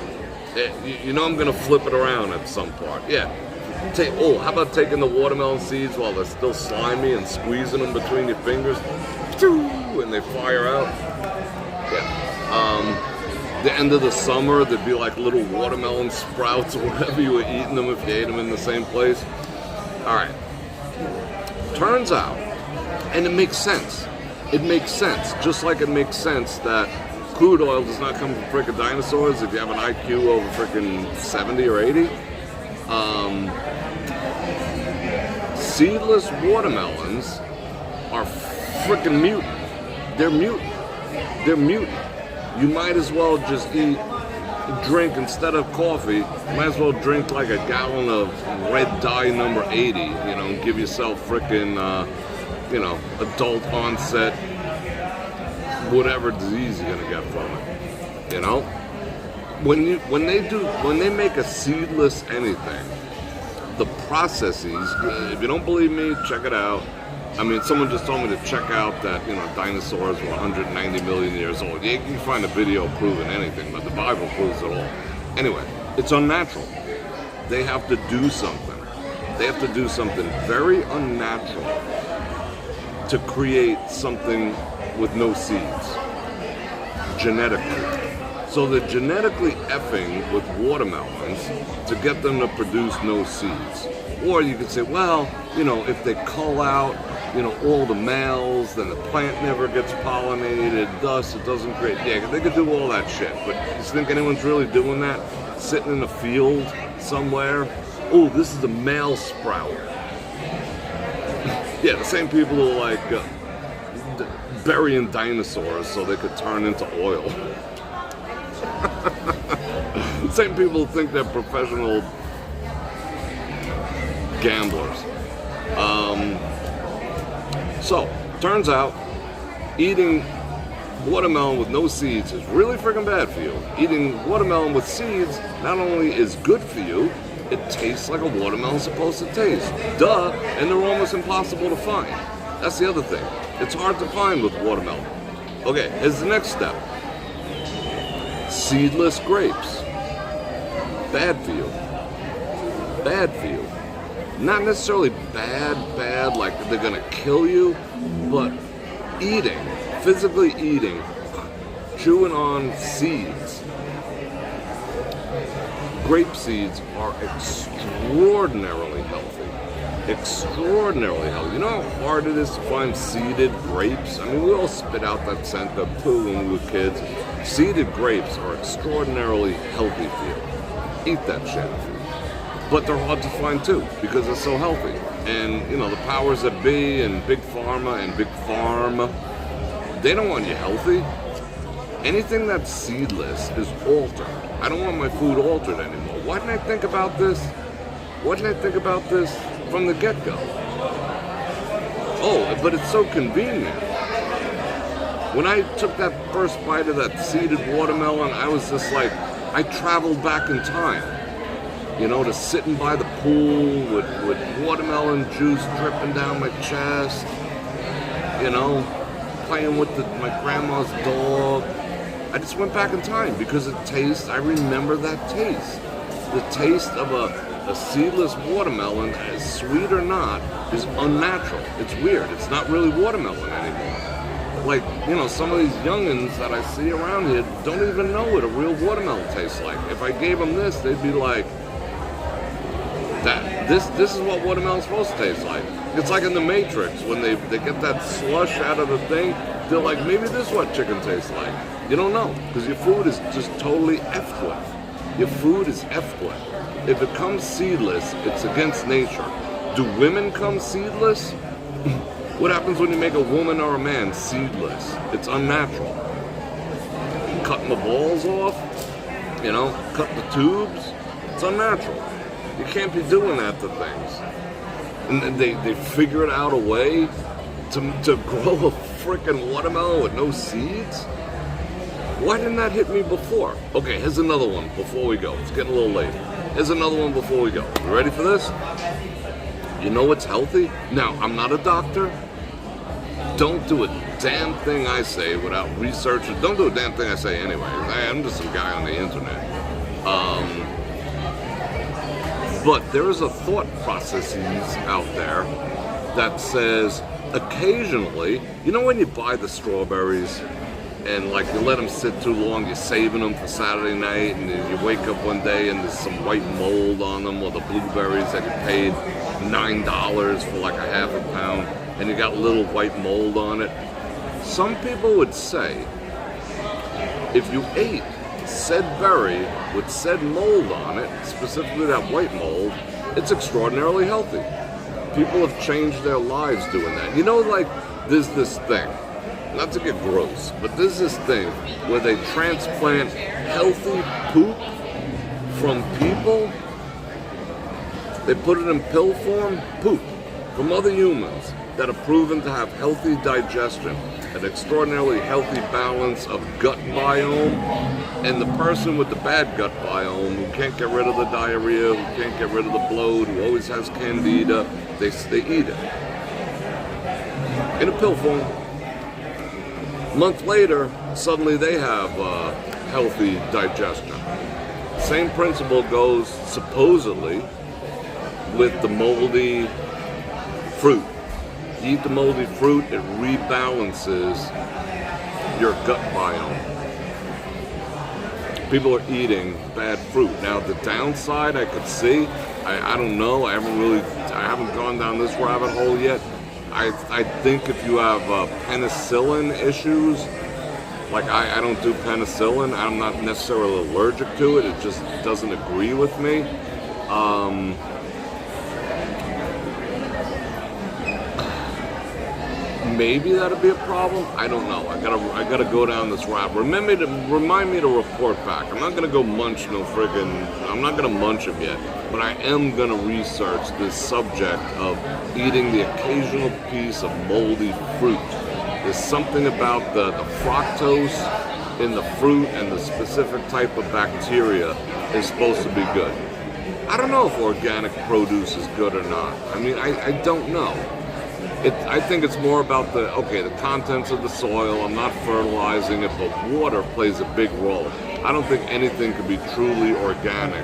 You know I'm gonna flip it around at some part. Yeah, How about taking the watermelon seeds while they're still slimy and squeezing them between your fingers, and they fire out? Yeah. The end of the summer, there'd be like little watermelon sprouts or whatever you were eating them if you ate them in the same place. All right. Turns out, and it makes sense. It makes sense, just like it makes sense that crude oil does not come from frickin' dinosaurs if you have an IQ over frickin' 70 or 80. Seedless watermelons are frickin' mutant. They're mutant. They're mutant. You might as well just drink instead of coffee. Might as well drink like a gallon of red dye number 80. And give yourself frickin' adult onset, whatever disease you're gonna get from it. When they make a seedless anything, the processes, if you don't believe me, check it out. I mean, someone just told me to check out that, dinosaurs were 190 million years old. You can find a video proving anything, but the Bible proves it all. Anyway, it's unnatural. They have to do something. They have to do something very unnatural to create something with no seeds, genetically. So they're genetically effing with watermelons to get them to produce no seeds. Or you could say, well, if they cull out, all the males, then the plant never gets pollinated, thus it doesn't create. Yeah, they could do all that shit. But you think anyone's really doing that? Sitting in a field somewhere? Oh, this is a male sprout. Yeah, the same people who are like burying dinosaurs so they could turn into oil. The same people who think they're professional gamblers. So, turns out, eating watermelon with no seeds is really freaking bad for you. Eating watermelon with seeds not only is good for you, it tastes like a watermelon's supposed to taste. Duh, and they're almost impossible to find. That's the other thing. It's hard to find with watermelon. Okay, here's the next step. Seedless grapes. Bad for you. Bad for you. Not necessarily bad, like they're gonna kill you, but physically eating, chewing on seeds. Grape seeds are extraordinarily healthy. Extraordinarily healthy. You know how hard it is to find seeded grapes? I mean, we all spit out that scent of poo when we were kids. Seeded grapes are extraordinarily healthy for you. Eat that shit. But they're hard to find too, because they're so healthy. And, the powers that be and Big Pharma and Big Farm, they don't want you healthy. Anything that's seedless is altered. I don't want my food altered anymore. Why didn't I think about this? Why didn't I think about this from the get-go? Oh, but it's so convenient. When I took that first bite of that seeded watermelon, I was just like, I traveled back in time. To sitting by the pool with watermelon juice dripping down my chest, playing with my grandma's dog. I just went back in time because I remember that taste. The taste of a seedless watermelon, as sweet or not, is unnatural. It's weird. It's not really watermelon anymore. Like, some of these youngins that I see around here don't even know what a real watermelon tastes like. If I gave them this, they'd be like, this is what watermelon's supposed to taste like. It's like in the Matrix when they get that slush out of the thing. They're like, maybe this is what chicken tastes like. You don't know, because your food is just totally effed with. Your food is effed with. If it comes seedless, it's against nature. Do women come seedless? What happens when you make a woman or a man seedless? It's unnatural. Cutting the balls off, cut the tubes. It's unnatural. You can't be doing that to things. And they figured out a way to grow a freaking watermelon with no seeds? Why didn't that hit me before? Okay, here's another one before we go. It's getting a little late. Here's another one before we go. You ready for this? You know what's healthy? Now, I'm not a doctor. Don't do a damn thing I say without researching. Don't do a damn thing I say anyway. I'm just some guy on the internet. But there is a thought processes out there that says occasionally, you know when you buy the strawberries and like you let them sit too long, you're saving them for Saturday night, and then you wake up one day and there's some white mold on them, or the blueberries that you paid $9 for like a half a pound, and you got little white mold on it. Some people would say if you ate said berry with said mold on it, specifically that white mold, it's extraordinarily healthy. People have changed their lives doing that. You know, like, there's this thing, not to get gross, but there's this thing where they transplant healthy poop from people. They put it in pill form, poop, from other humans that are proven to have healthy digestion, an extraordinarily healthy balance of gut biome, and the person with the bad gut biome who can't get rid of the diarrhea, who can't get rid of the bloat, who always has candida, they eat it in a pill form. A month later, suddenly they have healthy digestion. Same principle goes supposedly with the moldy fruit. You eat the moldy fruit, it rebalances your gut biome. People are eating bad fruit. Now the downside I could see, I don't know, I haven't gone down this rabbit hole yet. I think if you have penicillin issues, like I don't do penicillin, I'm not necessarily allergic to it, it just doesn't agree with me. Maybe that'd be a problem. I don't know. I gotta go down this rabbit. Remind me to report back. I'm not gonna go munch I'm not gonna munch them yet, but I am gonna research this subject of eating the occasional piece of moldy fruit. There's something about the fructose in the fruit and the specific type of bacteria is supposed to be good. I don't know if organic produce is good or not. I mean, I don't know. I think it's more about the contents of the soil. I'm not fertilizing it, but water plays a big role. I don't think anything could be truly organic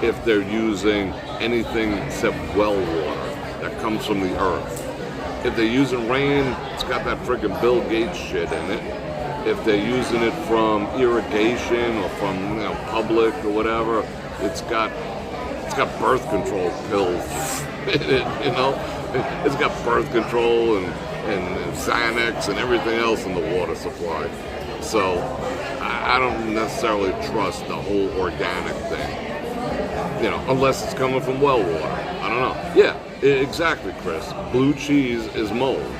if they're using anything except well water that comes from the earth. If they're using rain, it's got that friggin' Bill Gates shit in it. If they're using it from irrigation or from public or whatever, it's got birth control pills in it, It's got birth control and Xanax and everything else in the water supply. So I don't necessarily trust the whole organic thing, unless it's coming from well water. I don't know. Yeah, exactly, Chris. Blue cheese is mold.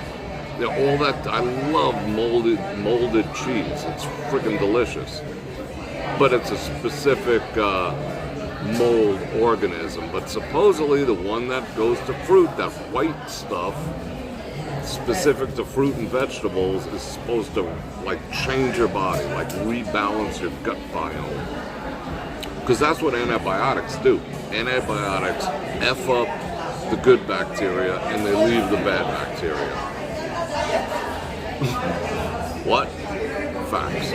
All that, I love molded cheese. It's freaking delicious. But it's a specific mold organism, but supposedly the one that goes to fruit, that white stuff specific to fruit and vegetables, is supposed to like change your body, like rebalance your gut biome, because that's what antibiotics do. Antibiotics F up the good bacteria and they leave the bad bacteria. What? Facts.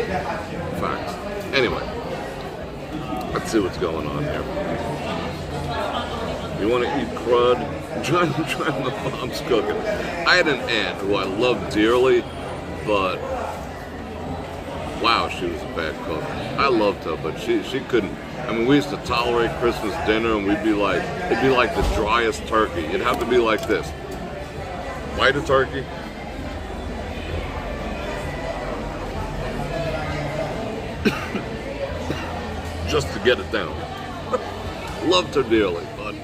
Anyway, let's see what's going on here. You want to eat crud? Try the mom's cooking. I had an aunt who I loved dearly, but wow, she was a bad cook. I loved her, but she couldn't. I mean, we used to tolerate Christmas dinner, and it'd be like the driest turkey. It'd have to be like this. Bite a turkey. Just to get it down. Loved her dearly, but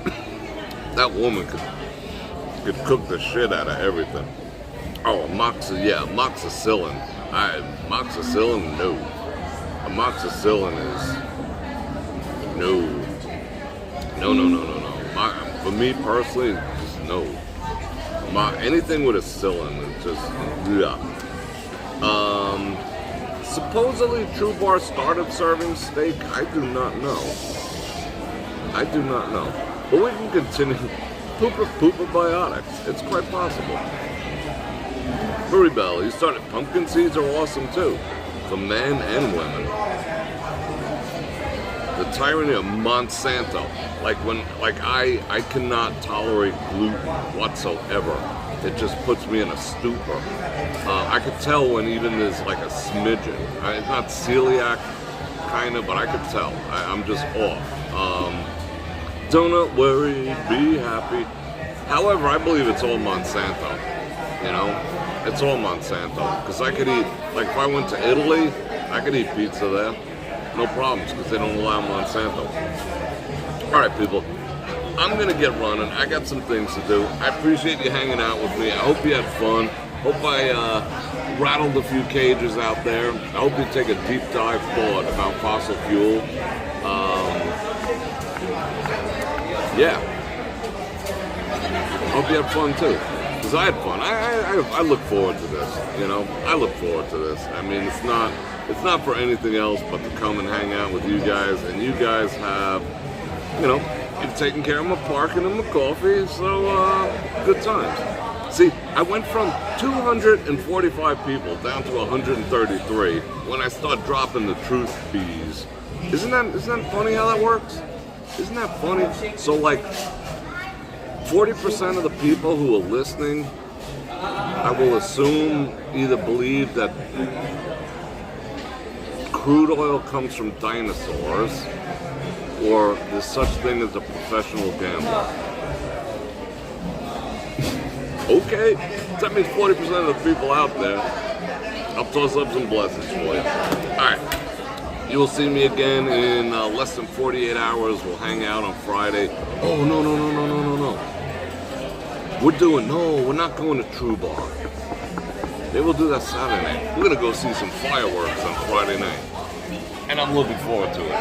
that woman could cook the shit out of everything. Oh, amoxicillin. Amoxicillin, no. Amoxicillin is no. For me personally, just no. Anything with a cillin is just yeah. Supposedly, True Bar started serving steak. I do not know. But we can continue. Poopabiotics. It's quite possible. Burry Bell, you started. Pumpkin seeds are awesome too, for men and women. The tyranny of Monsanto. I cannot tolerate gluten whatsoever. It just puts me in a stupor. I could tell when even there's like a smidgen. It's not celiac kind of, but I could tell. I'm just off. Do not worry, be happy. However, I believe it's all Monsanto. You know, it's all Monsanto. Because I could eat, like if I went to Italy, I could eat pizza there. No problems, because they don't allow Monsanto. All right, people. I'm going to get running. I got some things to do. I appreciate you hanging out with me. I hope you had fun. Hope I rattled a few cages out there. I hope you take a deep dive thought about fossil fuel. Yeah. Hope you had fun too. Because I had fun. I look forward to this. You know, I look forward to this. I mean, it's not for anything else but to come and hang out with you guys. And you guys have, you know, you've taken care of my parking and my coffee, so good times. See, I went from 245 people down to 133 when I start dropping the truth bees. Isn't that funny how that works? Isn't that funny? So like 40% of the people who are listening, I will assume either believe that crude oil comes from dinosaurs, or there's such thing as a professional gambler. Okay, that means 40% of the people out there. I'll toss up some blessings for you. Alright, you will see me again in less than 48 hours. We'll hang out on Friday. Oh, no. We're not going to True Bar. Maybe we'll do that Saturday night. We're going to go see some fireworks on Friday night. And I'm looking forward to it.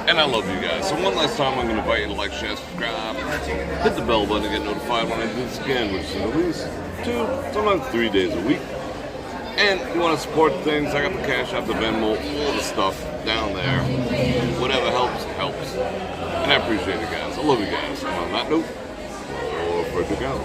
And I love you guys. So one last time, I'm going to invite you to like, share, subscribe, hit the bell button to get notified when I do this again, which is at least 2, sometimes 3 days a week. And you want to support things, I got the Cash App, the Venmo, all the stuff down there. Whatever helps, helps. And I appreciate it, guys. I love you guys. And on that note, Bror Fredrik out.